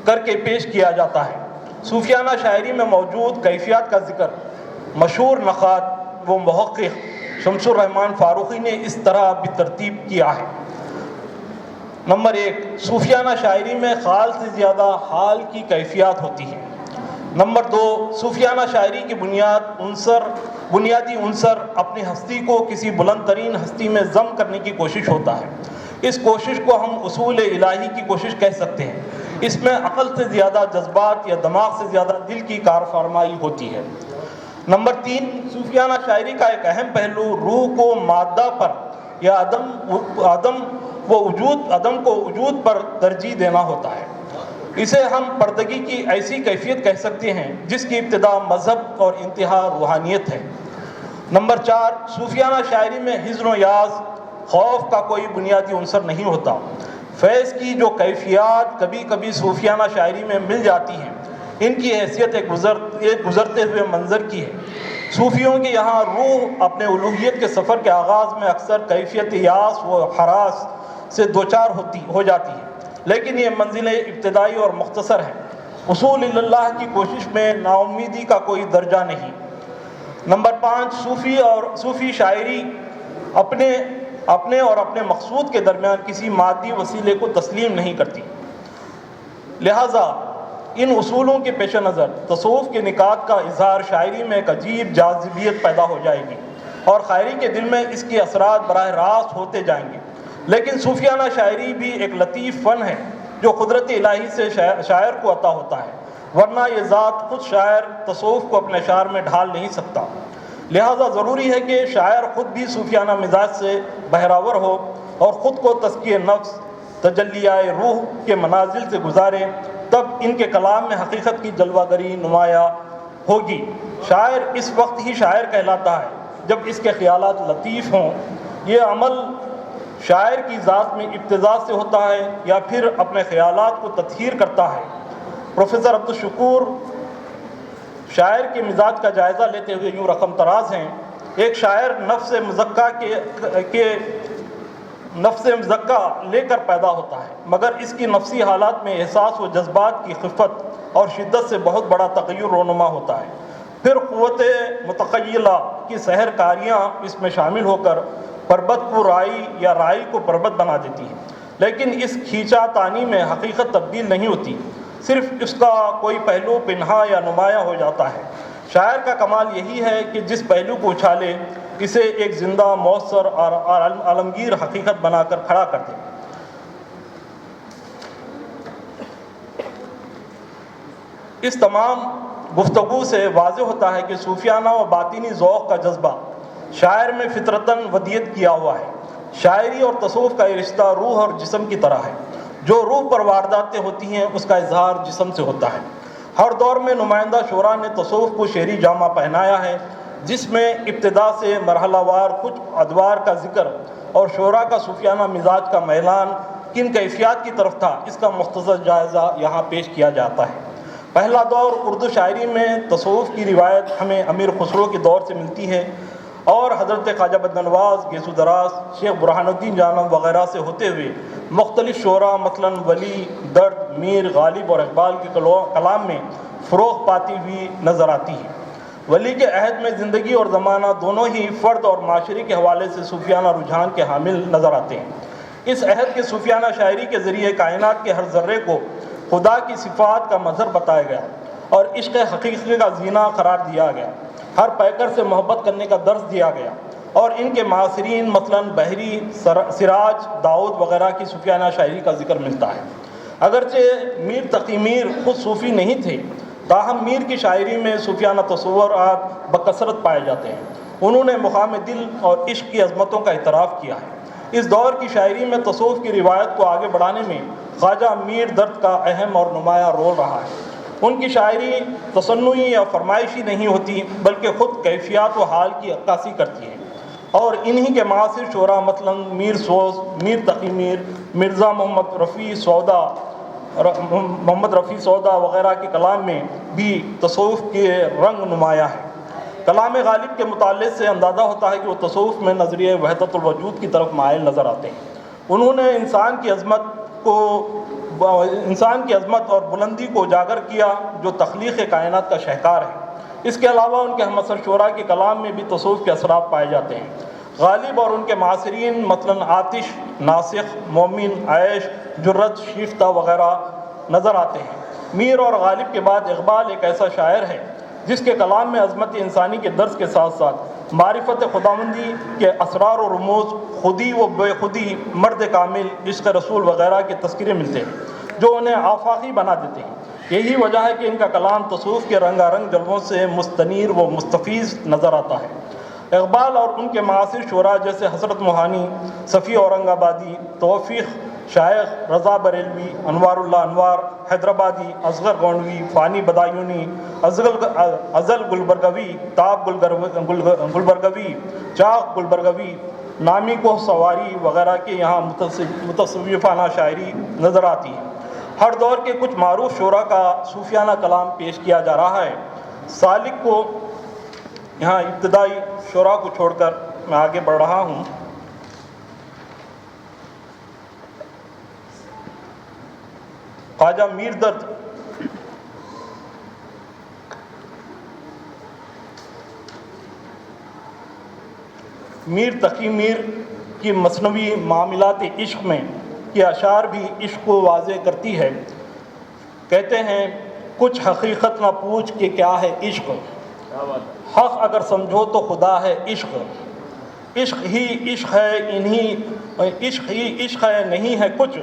S5: کر کے پیش کیا جاتا ہے۔ صوفیانہ شاعری میں موجود کیفیات کا ذکر مشہور نقاد و محقق شمس الرحمن فاروقی نے اس طرح بترتیب کیا ہے: نمبر 1، صوفیانہ شاعری میں خال سے زیادہ حال کی کیفیات ہوتی ہے۔ نمبر 2، صوفیانہ شاعری کی بنیادی عنصر اپنی ہستی کو کسی بلند ترین ہستی میں ضم کرنے کی کوشش ہوتا ہے۔ اس کوشش کو ہم اصول الہی کی کوشش کہہ سکتے ہیں۔ اس میں عقل سے زیادہ جذبات یا دماغ سے زیادہ دل کی کار فرمائی ہوتی ہے۔ نمبر 3، صوفیانہ شاعری کا ایک اہم پہلو روح کو مادہ پر یا عدم کو وجود پر ترجیح دینا ہوتا ہے۔ اسے ہم پردگی کی ایسی کیفیت کہہ سکتے ہیں جس کی ابتدا مذہب اور انتہا روحانیت ہے۔ نمبر 4، صوفیانہ شاعری میں حزن و یاز، خوف کا کوئی بنیادی عنصر نہیں ہوتا۔ فیض کی جو کیفیات کبھی کبھی صوفیانہ شاعری میں مل جاتی ہیں، ان کی حیثیت ایک گزرتے ہوئے منظر کی ہے۔ صوفیوں کے یہاں روح اپنے الوہیت کے سفر کے آغاز میں اکثر کیفیت یاس و ہراس سے دوچار ہو جاتی ہے، لیکن یہ منزلیں ابتدائی اور مختصر ہیں۔ اصول اللہ کی کوشش میں ناامیدی کا کوئی درجہ نہیں۔ نمبر 5، صوفی شاعری اپنے اور اپنے مقصود کے درمیان کسی مادی وسیلے کو تسلیم نہیں کرتی۔ لہٰذا ان اصولوں کے پیش نظر تصوف کے نکات کا اظہار شاعری میں ایک عجیب جاذبیت پیدا ہو جائے گی اور قاری کے دل میں اس کے اثرات براہ راست ہوتے جائیں گے۔ لیکن صوفیانہ شاعری بھی ایک لطیف فن ہے جو قدرت الہی سے شاعر کو عطا ہوتا ہے، ورنہ یہ ذات خود شاعر تصوف کو اپنے اشعار میں ڈھال نہیں سکتا۔ لہٰذا ضروری ہے کہ شاعر خود بھی صوفیانہ مزاج سے بہراور ہو اور خود کو تزکیہ نفس، تجلیہ روح کے منازل سے گزارے، تب ان کے کلام میں حقیقت کی جلوہ گری نمایاں ہوگی۔ شاعر اس وقت ہی شاعر کہلاتا ہے جب اس کے خیالات لطیف ہوں۔ یہ عمل شاعر کی ذات میں ابتذال سے ہوتا ہے یا پھر اپنے خیالات کو تطہیر کرتا ہے۔ پروفیسر عبدالشکور شاعر کے مزاج کا جائزہ لیتے ہوئے یوں رقم تراز ہیں: ایک شاعر نفس مزکہ لے کر پیدا ہوتا ہے، مگر اس کی نفسی حالات میں احساس و جذبات کی خفت اور شدت سے بہت بڑا تغیر رونما ہوتا ہے۔ پھر قوت متخیلہ کی سحر کاریاں اس میں شامل ہو کر پربت کو رائی یا رائی کو پربت بنا دیتی ہیں، لیکن اس کھینچا تانی میں حقیقت تبدیل نہیں ہوتی، صرف اس کا کوئی پہلو پنہا یا نمایاں ہو جاتا ہے۔ شاعر کا کمال یہی ہے کہ جس پہلو کو اچھالے اسے ایک زندہ، مؤثر اور عالمگیر حقیقت بنا کر کھڑا کر دے۔ اس تمام گفتگو سے واضح ہوتا ہے کہ صوفیانہ و باطنی ذوق کا جذبہ شاعر میں فطرتاً ودیت کیا ہوا ہے۔ شاعری اور تصوف کا یہ رشتہ روح اور جسم کی طرح ہے، جو روح پر وارداتیں ہوتی ہیں اس کا اظہار جسم سے ہوتا ہے۔ ہر دور میں نمائندہ شعراء نے تصوف کو شعری جامہ پہنایا ہے، جس میں ابتدا سے مرحلہ وار کچھ ادوار کا ذکر اور شعراء کا صوفیانہ مزاج کا میلان کن کیفیات کی طرف تھا، اس کا مختصر جائزہ یہاں پیش کیا جاتا ہے۔ پہلا دور اردو شاعری میں تصوف کی روایت ہمیں امیر خسرو کے دور سے ملتی ہے اور حضرت خواجہ بدنواز، گیسو دراز، شیخ برہان الدین جانم وغیرہ سے ہوتے ہوئے مختلف شعراء مثلاً ولی، درد، میر، غالب اور اقبال کے کلام میں فروغ پاتی ہوئی نظر آتی ہے۔ ولی کے عہد میں زندگی اور زمانہ دونوں ہی فرد اور معاشرے کے حوالے سے صوفیانہ رجحان کے حامل نظر آتے ہیں۔ اس عہد کے صوفیانہ شاعری کے ذریعے کائنات کے ہر ذرے کو خدا کی صفات کا مظہر بتایا گیا اور عشق حقیقی کا زینہ قرار دیا گیا۔ ہر پیکر سے محبت کرنے کا درس دیا گیا اور ان کے معاصرین مثلاً بحری، سراج، داؤد وغیرہ کی صوفیانہ شاعری کا ذکر ملتا ہے۔ اگرچہ میر تقی میر خود صوفی نہیں تھے، تاہم میر کی شاعری میں صوفیانہ تصورات بکثرت پائے جاتے ہیں۔ انہوں نے مقام دل اور عشق کی عظمتوں کا اعتراف کیا ہے۔ اس دور کی شاعری میں تصوف کی روایت کو آگے بڑھانے میں خواجہ میر درد کا اہم اور نمایاں رول رہا ہے۔ ان کی شاعری تصنعی یا فرمائشی نہیں ہوتی، بلکہ خود کیفیات و حال کی عکاسی کرتی ہے، اور انہی کے معاصر شعراء مثلاً میر سوز، میر تقی میر، مرزا محمد رفیع سودا وغیرہ کے کلام میں بھی تصوف کے رنگ نمایاں ہیں۔ کلام غالب کے مطالعے سے اندازہ ہوتا ہے کہ وہ تصوف میں نظریہ وحدت الوجود کی طرف مائل نظر آتے ہیں۔ انہوں نے انسان کی عظمت اور بلندی کو اجاگر کیا، جو تخلیق کائنات کا شاہکار ہے۔ اس کے علاوہ ان کے ہمعصر شعراء کے کلام میں بھی تصوف کے اثرات پائے جاتے ہیں۔ غالب اور ان کے معاصرین مثلاً آتش، ناسخ، مومن، عیش، جرت، شیفتہ وغیرہ نظر آتے ہیں۔ میر اور غالب کے بعد اقبال ایک ایسا شاعر ہے جس کے کلام میں عظمت انسانی کے درس کے ساتھ ساتھ معرفت خداوندی کے اسرار و رموز، خودی و بے خودی، مرد کامل، عشق رسول وغیرہ کے تذکرے ملتے ہیں جو انہیں آفاقی بنا دیتے ہیں۔ یہی وجہ ہے کہ ان کا کلام تصوف کے رنگا رنگ جلووں سے مستنیر و مستفیض نظر آتا ہے۔ اقبال اور ان کے معاصر شعراء جیسے حضرت موہانی، صفی اورنگ آبادی، توفیق شائخ، رضا بریلوی، انوار اللہ انوار حیدرآبادی، اصغر گونڈوی، فانی بدایونی، ازل گلبرگوی، تاب گلبرگوی، چاق گلبرگوی، نامی کو سواری وغیرہ کے یہاں متصوفانہ شاعری نظر آتی ہے۔ ہر دور کے کچھ معروف شعراء کا صوفیانہ کلام پیش کیا جا رہا ہے۔ سالک کو یہاں ابتدائی شعراء کو چھوڑ کر میں آگے بڑھ رہا ہوں۔ خواجہ میر درد میر تقی میر کی مثنوی معاملات عشق میں کی اشعار بھی عشق کو واضح کرتی ہے۔ کہتے ہیں کچھ حقیقت نہ پوچھ کہ کیا ہے عشق، حق اگر سمجھو تو خدا ہے عشق، عشق ہی عشق ہے عشق ہی عشق ہے نہیں ہے کچھ،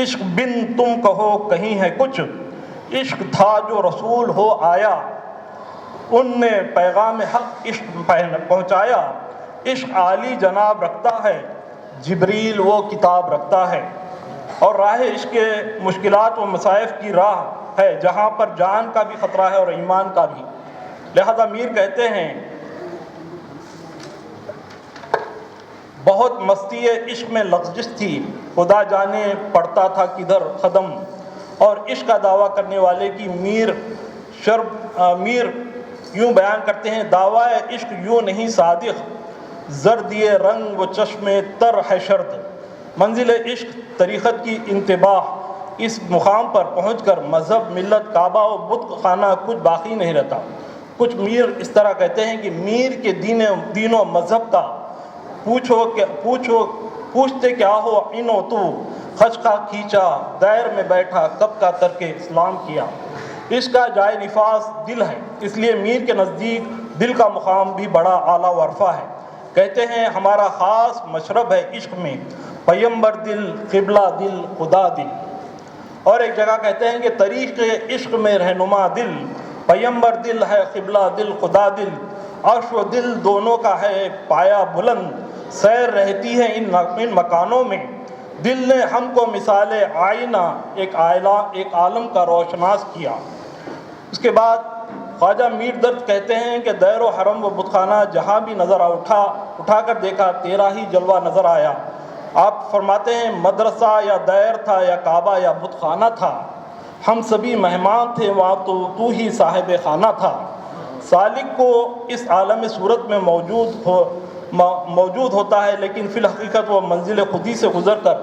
S5: عشق بن تم کہو کہیں ہے کچھ، عشق تھا جو رسول ہو آیا، ان نے پیغام حق عشق پہنچایا، عشق عالی جناب رکھتا ہے، جبریل وہ کتاب رکھتا ہے۔ اور راہ عشق کے مشکلات و مصائب کی راہ ہے جہاں پر جان کا بھی خطرہ ہے اور ایمان کا بھی۔ لہذا میر کہتے ہیں بہت مستی عشق میں لغزش تھی، خدا جانے پڑتا تھا کدھر قدم، اور عشق کا دعویٰ کرنے والے کی میر یوں بیان کرتے ہیں، دعویٰ عشق یوں نہیں صادق، زردیے رنگ و چشم تر ہے شرط، منزل عشق طریقت کی انتباہ، اس مقام پر پہنچ کر مذہب، ملت، کعبہ و بت خانہ کچھ باقی نہیں رہتا۔ کچھ میر اس طرح کہتے ہیں کہ میر کے دین و مذہب کا پوچھتے کیا ہو ان و تو، خشقہ کھینچا دیر میں بیٹھا کب کا ترک اسلام کیا۔ عشق کا جائے نفاذ دل ہے، اس لیے میر کے نزدیک دل کا مقام بھی بڑا اعلیٰ و عرفہ ہے۔ کہتے ہیں ہمارا خاص مشرب ہے عشق میں، پیمبر دل، قبلہ دل، خدا دل۔ اور ایک جگہ کہتے ہیں کہ طریق عشق میں رہنما دل، پیمبر دل ہے قبلہ دل خدا دل، عرش و دل دونوں کا ہے پایا بلند، سیر رہتی ہے ان مکانوں میں، دل نے ہم کو مثال آئینہ ایک عالم کا روشناس کیا۔ اس کے بعد خواجہ میر درد کہتے ہیں کہ دیر و حرم و بت خانہ جہاں بھی نظر اٹھا کر دیکھا تیرا ہی جلوہ نظر آیا۔ آپ فرماتے ہیں مدرسہ یا دیر تھا یا کعبہ یا بت خانہ تھا، ہم سبھی مہمان تھے وہاں تو ہی صاحب خانہ تھا۔ سالک کو اس عالم صورت میں موجود ہوتا ہے، لیکن فی الحقیقت وہ منزل خودی سے گزر کر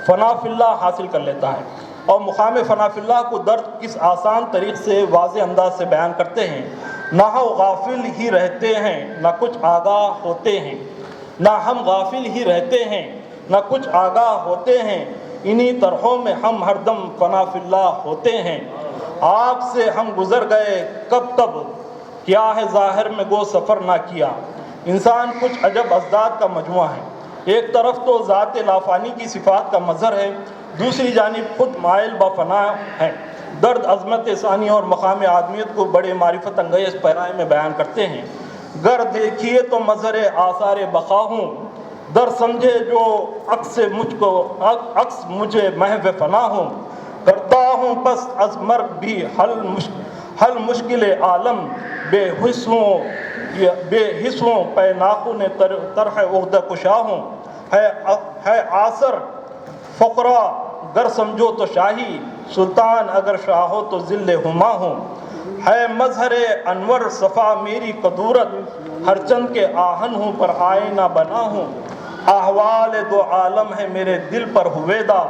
S5: فنا فی اللہ حاصل کر لیتا ہے، اور مقام فنا فی اللہ کو درد اس آسان طریق سے واضح انداز سے بیان کرتے ہیں۔ نہ ہم غافل ہی رہتے ہیں نہ کچھ آگاہ ہوتے ہیں، نہ ہم غافل ہی رہتے ہیں نہ کچھ آگاہ ہوتے ہیں، انہی طرحوں میں ہم ہر دم فنا فی اللہ ہوتے ہیں۔ آپ سے ہم گزر گئے کب کیا ہے ظاہر میں گو سفر نہ کیا۔ انسان کچھ عجب ازداد کا مجموعہ ہے، ایک طرف تو ذات لافانی کی صفات کا مظہر ہے، دوسری جانب خود مائل با فنا ہے۔ درد عظمت ثانی اور مقام آدمیت کو بڑے معرفت انگیز پیرائے میں بیان کرتے ہیں۔ گر دیکھیے تو مظہر آثار بقا ہوں، در سمجھے جو عکس مجھے محو فنا ہوں، کرتا ہوں پس از مرگ بھی حل مشکل عالم، بے حس ہوں پے ناخن طرح عہدہ کشا ہوں، ہے آثر فقرا گر سمجھو تو شاہی، سلطان اگر شاہ ہو تو ذل ہما ہوں، ہے مظہر انور صفا میری قدورت، ہر چند کے آہن ہوں پر آئینہ بنا ہوں، احوال دو عالم ہے میرے دل پر ہویدا،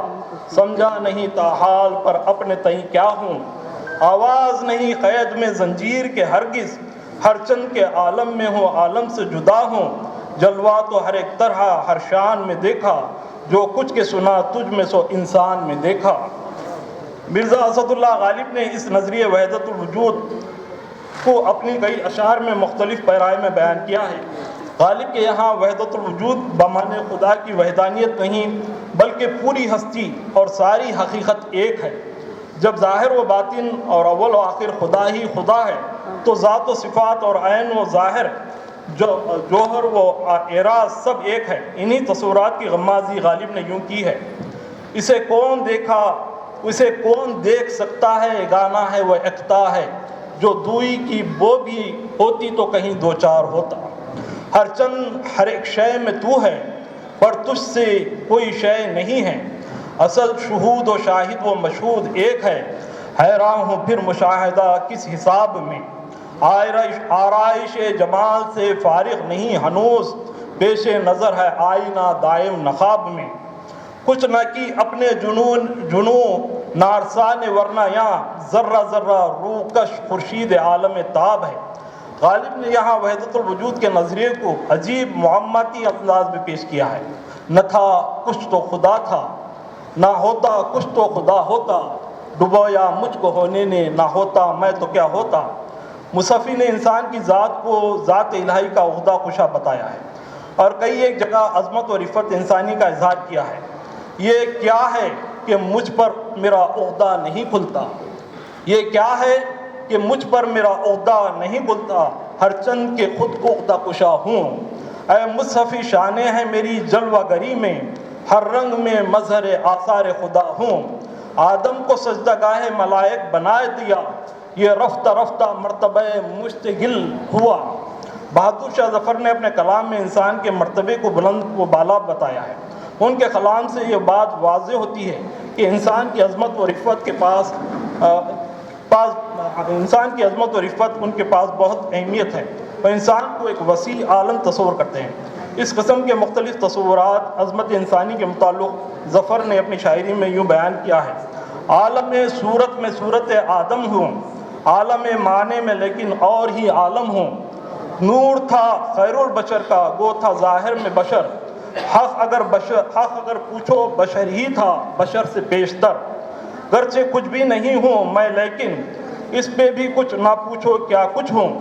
S5: سمجھا نہیں تا حال پر اپنے تئیں کیا ہوں، آواز نہیں قید میں زنجیر کے ہرگز، ہر چند کے عالم میں ہوں عالم سے جدا ہوں، جلوہ تو ہر ایک طرح ہر شان میں دیکھا، جو کچھ کے سنا تجھ میں سو انسان میں دیکھا۔ مرزا اسد اللہ غالب نے اس نظریہ وحدت الوجود کو اپنی کئی اشعار میں مختلف پیرائے میں بیان کیا ہے۔ غالب کے یہاں وحدت الوجود بمعنی خدا کی وحدانیت نہیں بلکہ پوری ہستی اور ساری حقیقت ایک ہے۔ جب ظاہر و باطن اور اول و آخر خدا ہی خدا ہے تو ذات و صفات اور عین و ظاہر جوہر و اعراض سب ایک ہے۔ انہی تصورات کی غمازی غالب نے یوں کی ہے: اسے کون دیکھ سکتا ہے، گانا ہے وہ اقتا ہے، جو دوئی کی بو بھی ہوتی تو کہیں دو چار ہوتا، ہر چند ہر ایک شے میں تو ہے پر تجھ سے کوئی شے نہیں ہے، اصل شہود و شاہد و مشہود ایک ہے، حیران ہوں پھر مشاہدہ کس حساب میں، آرائش جمال سے فارغ نہیں ہنوز، پیش نظر ہے آئینہ دائم نقاب میں، کچھ نہ کی اپنے جنون نارسا نے ورنہ یہاں ذرہ ذرہ روکش خورشید عالم تاب ہے۔ غالب نے یہاں وحدت الوجود کے نظریے کو عجیب معماتی انداز میں پیش کیا ہے۔ نہ تھا کچھ تو خدا تھا، نہ ہوتا کچھ تو خدا ہوتا، ڈبویا مجھ کو ہونے نے، نہ ہوتا میں تو کیا ہوتا۔ مصفی نے انسان کی ذات کو ذات الہی کا عہدہ کشا بتایا ہے اور کئی ایک جگہ عظمت و رفت انسانی کا اظہار کیا ہے۔ یہ کیا ہے کہ مجھ پر میرا عہدہ نہیں کھلتا، یہ کیا ہے کہ مجھ پر میرا عہدہ نہیں کھلتا، ہر چند کے خود کو عہدہ کشا ہوں، اے مصحفی شانیں ہیں میری جلوہ گری میں، ہر رنگ میں مظہر آثار خدا ہوں، آدم کو سجدہ گاہ ملائک بنا دیا، یہ رفتہ رفتہ مرتبہ مشتغل ہوا۔ بہادر شاہ ظفر نے اپنے کلام میں انسان کے مرتبے کو بلند و بالا بتایا ہے۔ ان کے کلام سے یہ بات واضح ہوتی ہے کہ انسان کی عظمت و رفت ان کے پاس بہت اہمیت ہے، اور انسان کو ایک وسیع عالم تصور کرتے ہیں۔ اس قسم کے مختلف تصورات عظمت انسانی کے متعلق ظفر نے اپنی شاعری میں یوں بیان کیا ہے: عالم صورت میں صورت آدم ہوں، عالم معنی میں لیکن اور ہی عالم ہوں، نور تھا خیر البشر کا گو تھا ظاہر میں بشر، حق اگر پوچھو بشر ہی تھا بشر سے بیشتر، گرچہ کچھ بھی نہیں ہوں میں لیکن اس پہ بھی کچھ نہ پوچھو کیا کچھ ہوں،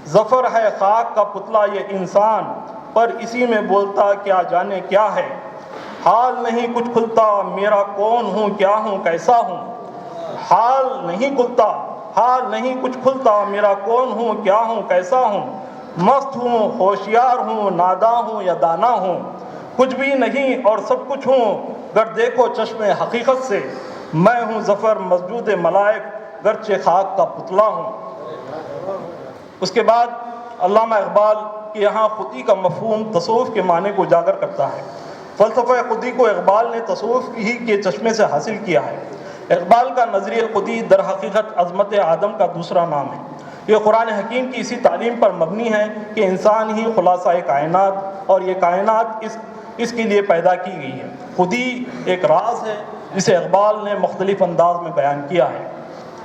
S5: ظفر ہے خاک کا پتلا یہ انسان پر اسی میں بولتا کیا جانے کیا ہے، حال نہیں کچھ کھلتا میرا کون ہوں کیا ہوں کیسا ہوں، حال نہیں کھلتا حال نہیں کچھ کھلتا، میرا کون ہوں، کیا ہوں، کیسا ہوں، مست ہوں، ہوشیار ہوں، ناداں ہوں یا دانا ہوں، کچھ بھی نہیں اور سب کچھ ہوں گر دیکھو چشم حقیقت سے، میں ہوں ظفر مسجود ملائک گرچہ خاک کا پتلا ہوں۔ اس کے بعد علامہ اقبال کے یہاں خودی کا مفہوم تصوف کے معنی کو اجاگر کرتا ہے۔ فلسفہ خودی کو اقبال نے تصوف ہی کے چشمے سے حاصل کیا ہے۔ اقبال کا نظریہ خودی در حقیقت عظمت آدم کا دوسرا نام ہے۔ یہ قرآن حکیم کی اسی تعلیم پر مبنی ہے کہ انسان ہی خلاصہ کائنات اور یہ کائنات اس کے لیے پیدا کی گئی ہے۔ خودی ایک راز ہے جسے اقبال نے مختلف انداز میں بیان کیا ہے۔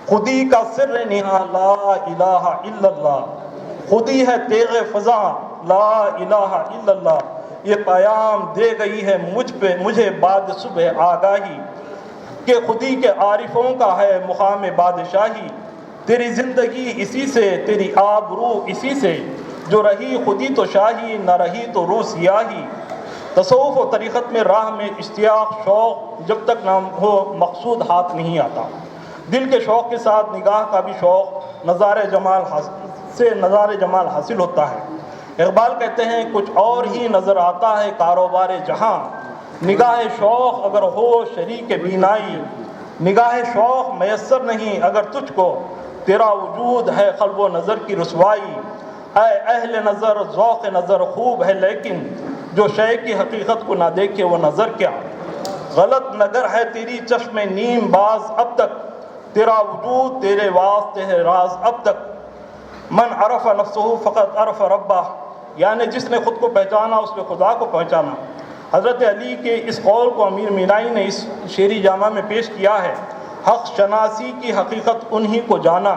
S5: خودی کا سر نہاں لا الہ الا اللہ، خودی ہے تیغ فضا لا الہ الا اللہ، یہ پیام دے گئی ہے مجھے بعد صبح آگاہی کہ خودی کے عارفوں کا ہے مقام بادشاہی، تیری زندگی اسی سے، تیری آبرو اسی سے، جو رہی خودی تو شاہی نہ رہی تو روح سیاہی۔ تصوف و طریقت میں راہ میں اشتیاق شوق جب تک نہ ہو مقصود ہاتھ نہیں آتا۔ دل کے شوق کے ساتھ نگاہ کا بھی شوق نظارِ جمال حاصل ہوتا ہے۔ اقبال کہتے ہیں کچھ اور ہی نظر آتا ہے کاروبار جہاں، نگاہ شوق اگر ہو شریک بینائی، نگاہ شوق میسر نہیں اگر تجھ کو، تیرا وجود ہے قلب و نظر کی رسوائی۔ اے اہل نظر ذوق نظر خوب ہے لیکن جو شے کی حقیقت کو نہ دیکھے وہ نظر کیا، غلط نگر ہے تیری چشم نیم باز اب تک، تیرا وجود تیرے واسطے ہے راز اب تک۔ من عرف نفسہ فقط عرف ربہ، یعنی جس نے خود کو پہچانا اس نے خدا کو پہچانا۔ حضرت علی کے اس قول کو امیر مینائی نے اس شعری جامع میں پیش کیا ہے، حق شناسی کی حقیقت انہی کو جانا،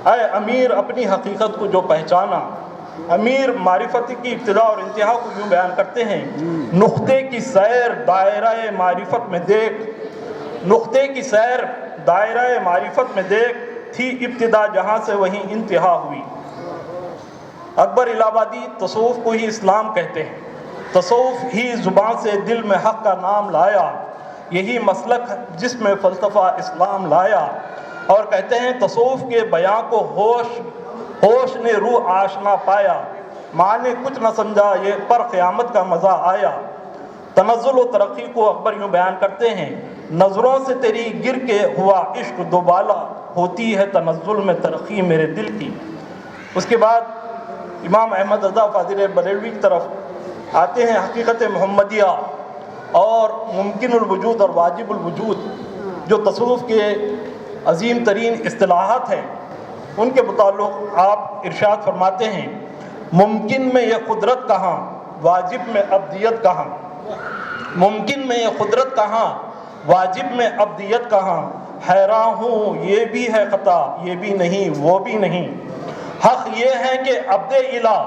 S5: اے امیر اپنی حقیقت کو جو پہچانا۔ امیر معرفت کی ابتدا اور انتہا کو یوں بیان کرتے ہیں، نقطے کی سیر دائرہ معرفت میں دیکھ، نقطے کی سیر دائرہ معرفت میں دیکھ، تھی ابتدا جہاں سے وہیں انتہا ہوئی۔ اکبر الہ آبادی تصوف کو ہی اسلام کہتے ہیں، تصوف ہی زبان سے دل میں حق کا نام لایا، یہی مسلک جس میں فلسفہ اسلام لایا، اور کہتے ہیں تصوف کے بیاں کو ہوش نے روح آشنا پایا، معنی کچھ نہ سمجھا یہ پر قیامت کا مزہ آیا۔ تنزل و ترقی کو اکبر یوں بیان کرتے ہیں، نظروں سے تیری گر کے ہوا عشق دوبالا، ہوتی ہے تنزل میں ترقی میرے دل کی۔ اس کے بعد امام احمد رضا فاضل بریلوی کی طرف آتے ہیں، حقیقت محمدیہ اور ممکن الوجود اور واجب الوجود جو تصوف کے عظیم ترین اصطلاحات ہیں، ان کے متعلق آپ ارشاد فرماتے ہیں، ممکن میں یہ قدرت کہاں، واجب میں ابدیت کہاں، ممکن میں یہ قدرت کہاں، واجب میں ابدیت کہاں، حیران ہوں یہ بھی ہے خطا، یہ بھی نہیں وہ بھی نہیں، حق یہ ہے کہ عبد الہ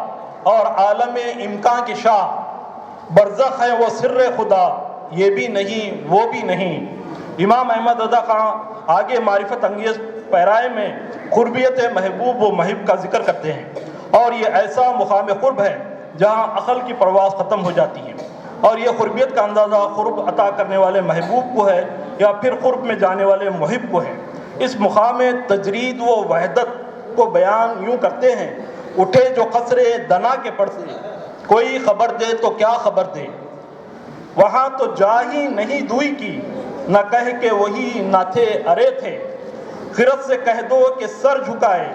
S5: اور عالم امکان کی شاہ، برزخ ہے وہ سر خدا، یہ بھی نہیں وہ بھی نہیں۔ امام احمد رضا خان آگے معرفت انگیز پیرائے میں قربیت محبوب و محب کا ذکر کرتے ہیں، اور یہ ایسا مقام قرب ہے جہاں عقل کی پرواز ختم ہو جاتی ہے، اور یہ قربیت کا اندازہ قرب عطا کرنے والے محبوب کو ہے یا پھر قرب میں جانے والے محب کو ہے۔ اس مقام تجرید و وحدت کو بیان یوں کرتے ہیں، اٹھے جو قصرے دنا کے پڑتے، کوئی خبر دے تو کیا خبر دے، وہاں تو جا ہی نہیں دوئی کی، نہ کہہ کے وہی نہ تھے ارے تھے، خرد سے کہہ دو کہ سر جھکائے،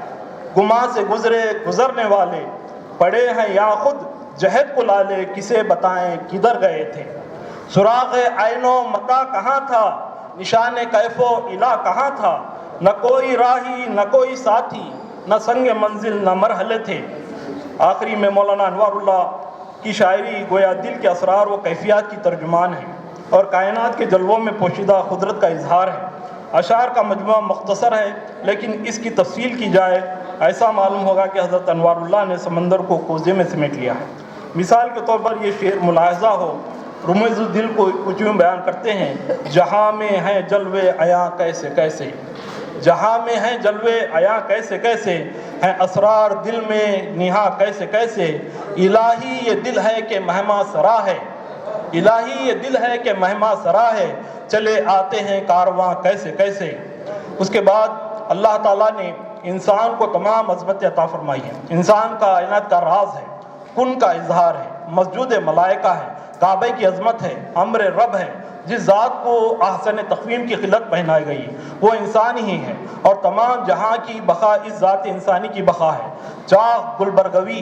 S5: گماں سے گزرے گزرنے والے، پڑے ہیں یا خود جہد کو لالے، کسے بتائیں کدھر گئے تھے، سراغ عین و متا کہاں تھا، نشان کیف و الہ کہاں تھا، نہ کوئی راہی نہ کوئی ساتھی، نہ سنگ منزل نہ مرحلے تھے۔ آخری میں مولانا انوار اللہ کی شاعری گویا دل کے اسرار و کیفیات کی ترجمان ہے اور کائنات کے جلووں میں پوشیدہ قدرت کا اظہار ہے۔ اشعار کا مجموعہ مختصر ہے، لیکن اس کی تفصیل کی جائے ایسا معلوم ہوگا کہ حضرت انوار اللہ نے سمندر کو کوزے میں سمیٹ لیا ہے۔ مثال کے طور پر یہ شعر ملاحظہ ہو، رموز دل کو کچھ یوں بیان کرتے ہیں، جہاں میں ہیں جلوے عیاں کیسے کیسے، جہاں میں ہیں جلوے عیاں کیسے کیسے، ہیں اسرار دل میں نہا کیسے کیسے، الہی یہ دل ہے کہ مہما سرا ہے، الہی یہ دل ہے کہ مہما سرا ہے، چلے آتے ہیں کارواں کیسے کیسے۔ اس کے بعد اللہ تعالیٰ نے انسان کو تمام عظمتیں عطا فرمائی ہیں. انسان کائنات کا راز ہے، کن کا اظہار ہے، مسجود ملائکہ ہے، کعبے کی عظمت ہے، امر رب ہے. جس ذات کو احسن تقویم کی خلقت پہنائی گئی وہ انسان ہی ہے، اور تمام جہاں کی بقا اس ذات انسانی کی بقا ہے. چاغ گلبرگوی،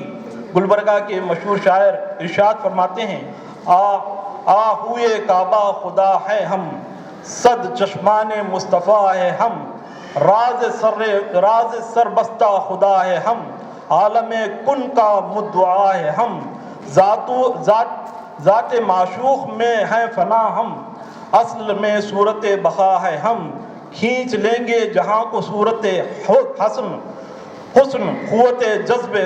S5: گلبرگہ کے مشہور شاعر ارشاد فرماتے ہیں: ہوئے کعبہ خدا ہے ہم، صد چشمان مصطفیٰ ہے ہم، راز سر بستہ خدا ہے ہم، عالم کن کا مدعا ہے ہم، ذات معشوق میں ہے فنا ہم، اصل میں صورت بقا ہے ہم، کھینچ لیں گے جہاں کو صورت حسن، قوت جذب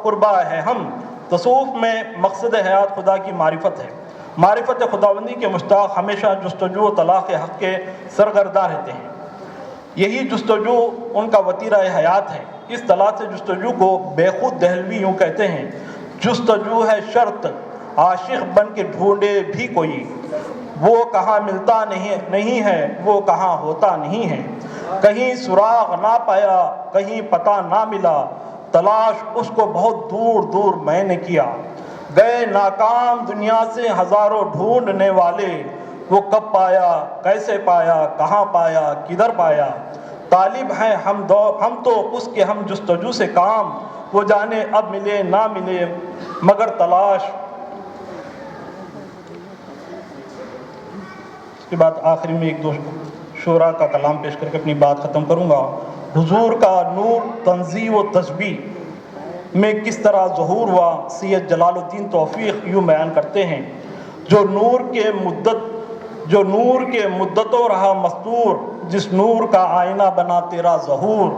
S5: قربا ہے ہم. تصوف میں مقصد حیات خدا کی معرفت ہے. معرفت خداوندی کے مشتاق ہمیشہ جستجو و طلاق حق کے سرگرداں رہتے ہیں. یہی جستجو ان کا وتیرہ حیات ہے. اس طلاق سے جستجو کو بے خود دہلوی یوں کہتے ہیں: جستجو ہے شرط عاشق بن کے ڈھونڈے بھی کوئی، وہ کہاں ملتا نہیں ہے، وہ کہاں ہوتا نہیں ہے، کہیں سراغ نہ پایا، کہیں پتہ نہ ملا، تلاش اس کو بہت دور دور میں نے کیا. گئے ناکام دنیا سے ہزاروں ڈھونڈنے والے، وہ کب پایا، کیسے پایا، کہاں پایا، کدھر پایا. طالب ہیں ہم تو اس کے ہم جستجو سے کام، وہ جانے اب ملے نہ ملے مگر تلاش. اس کے بعد آخری میں ایک دو شعراء کا کلام پیش کر کے اپنی بات ختم کروں گا. حضور کا نور تنزیہ و تشبیہ میں کس طرح ظہور ہوا، سید جلال الدین توفیق یوں بیان کرتے ہیں: جو نور کے مدتوں رہا مستور، جس نور کا آئینہ بنا تیرا ظہور،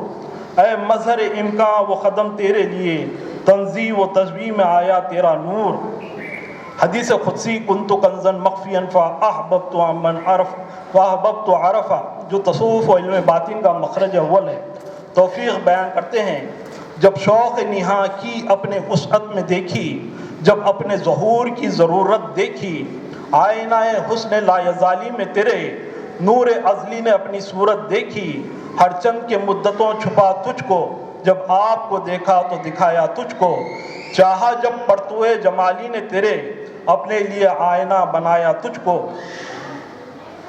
S5: اے مظہر امکان و قدم تیرے لیے، تنزیہ و تشبیہ میں آیا تیرا نور. حدیث قدسی: کنت کنزا مخفیا فاحببت من عرف فاحببت عرفا، جو تصوف و علم باطن کا مخرج اول ہے. توفیق بیان کرتے ہیں: جب شوق نہاں کی اپنے وسعت میں دیکھی، جب اپنے ظہور کی ضرورت دیکھی، آئینہ حسن لایزالی میں تیرے نور ازلی نے اپنی صورت دیکھی. ہر چند کے مدتوں چھپا تجھ کو، جب آپ کو دیکھا تو دکھایا تجھ کو. چاہا جب پرتوئے جمالی نے تیرے، اپنے لیے آئینہ بنایا تجھ کو.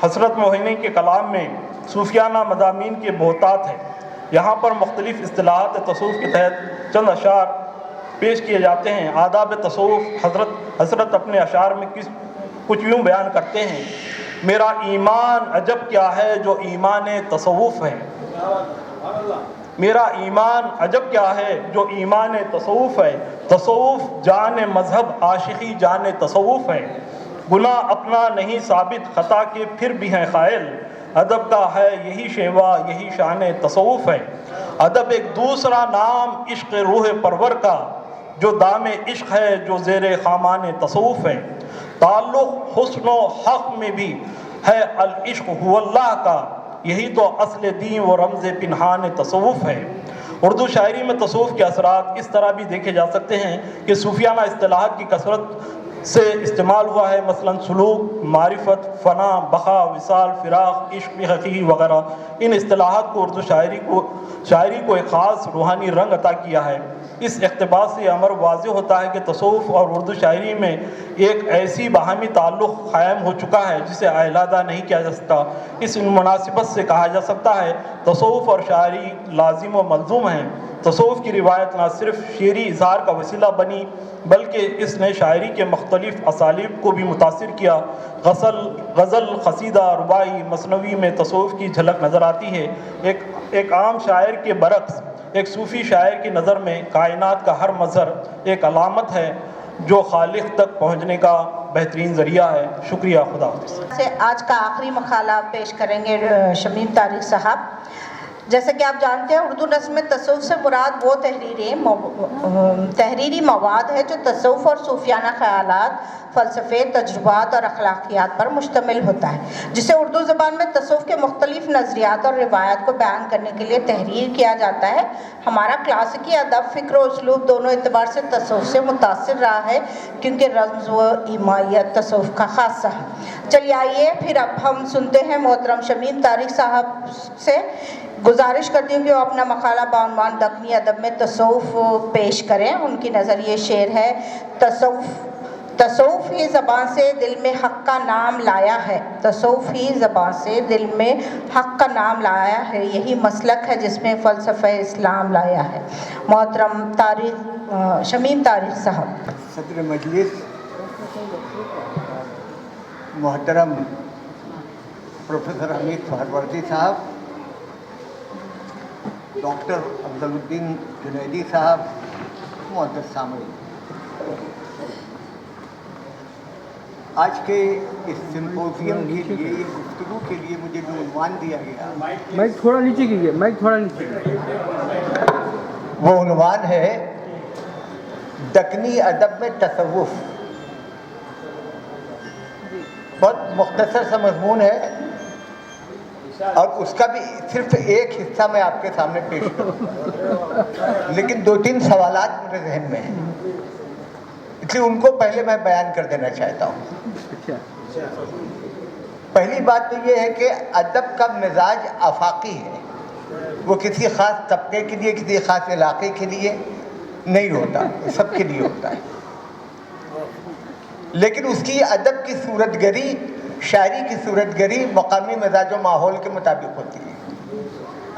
S5: حسرت موہنی کے کلام میں صوفیانہ مضامین کے بہتات ہیں. یہاں پر مختلف اصطلاحات تصوف کے تحت چند اشعار پیش کیے جاتے ہیں. آداب تصوف حضرت اپنے اشعار میں کچھ یوں بیان کرتے ہیں: میرا ایمان عجب کیا ہے جو ایمان تصوف ہے، میرا ایمان عجب کیا ہے جو ایمان تصوف ہے. تصوف جان مذہب، عاشقی جان تصوف ہے. گناہ اپنا نہیں ثابت، خطا کے پھر بھی ہیں قائل. ادب کا ہے یہی شیوا، یہی شان تصوف ہے. ادب ایک دوسرا نام عشق روح پرور کا، جو دام عشق ہے جو زیر خامان تصوف ہے. تعلق حسن و حق میں بھی ہے العشق هو اللہ کا، یہی تو اصل دین و رمز پنہان تصوف ہے. اردو شاعری میں تصوف کے اثرات اس طرح بھی دیکھے جا سکتے ہیں کہ صوفیانہ اصطلاحات کی کثرت سے استعمال ہوا ہے. مثلا سلوک، معرفت، فنا، بقا، وصال، فراق، عشق حقیقی وغیرہ. ان اصطلاحات کو اردو شاعری کو ایک خاص روحانی رنگ عطا کیا ہے. اس اقتباس سے امر واضح ہوتا ہے کہ تصوف اور اردو شاعری میں ایک ایسی باہمی تعلق قائم ہو چکا ہے جسے علیحدہ نہیں کیا جا سکتا. اس مناسبت سے کہا جا سکتا ہے تصوف اور شاعری لازم و ملزوم ہیں. تصوف کی روایت نہ صرف شعری اظہار کا وسیلہ بنی بلکہ اس نے شاعری کے مختلف اسالیب کو بھی متاثر کیا. غزل، قصیدہ، رباعی، مثنوی میں تصوف کی جھلک نظر آتی ہے. ایک عام شاعر کے برعکس ایک صوفی شاعر کی نظر میں کائنات کا ہر مظہر ایک علامت ہے جو خالق تک پہنچنے کا بہترین ذریعہ ہے. شکریہ. خدا حافظ.
S2: سے آج کا آخری مقالہ پیش کریں گے شمیم طارق صاحب. جیسا کہ آپ جانتے ہیں اردو نظم میں تصوف سے مراد وہ تحریری مواد ہے جو تصوف اور صوفیانہ خیالات، فلسفے، تجربات اور اخلاقیات پر مشتمل ہوتا ہے، جسے اردو زبان میں تصوف کے مختلف نظریات اور روایات کو بیان کرنے کے لیے تحریر کیا جاتا ہے۔ ہمارا کلاسیکی ادب فکر و اسلوب دونوں اعتبار سے تصوف سے متاثر رہا ہے، کیونکہ رمز و ایمائیت تصوف کا خاصہ ہے۔ چلیے آئیے پھر اب ہم سنتے ہیں محترم شمیم طارق صاحب سے۔ گزارش کرتی ہوں کہ وہ اپنا مقالہ بعنوان دکنی ادب میں تصوف پیش کریں۔ ان کی نظر یہ شعر ہے: تصوف ہی زبان سے دل میں حق کا نام لایا ہے، تصوف ہی زبان سے دل میں حق کا نام لایا ہے، یہی مسلک ہے جس میں فلسفہ اسلام لایا ہے۔ محترم شمیم طارق صاحب۔
S6: صدر مجلس محترم پروفیسر حمید سہروردی صاحب، ڈاکٹر افضل جنیدی صاحب، معزز سامعین، آج کے اس سمپوزیم کے لیے، یہ گفتگو کے لیے مجھے جو عنوان دیا گیا،
S7: مائک تھوڑا نیچے کیجیے، مائک تھوڑا نیچے،
S6: وہ عنوان ہے دکنی ادب میں تصوف۔ بہت مختصر سا مضمون ہے اور اس کا بھی صرف ایک حصہ میں آپ کے سامنے پیش کروں گا، لیکن 2-3 سوالات میرے ذہن میں ہیں، اس لیے ان کو پہلے میں بیان کر دینا چاہتا ہوں۔ پہلی بات تو یہ ہے کہ ادب کا مزاج آفاقی ہے، وہ کسی خاص طبقے کے لیے، کسی خاص علاقے کے لیے نہیں ہوتا، سب کے لیے ہوتا ہے، لیکن اس کی ادب کی صورت گری، شاعری کی صورت گری مقامی مزاج و ماحول کے مطابق ہوتی ہے۔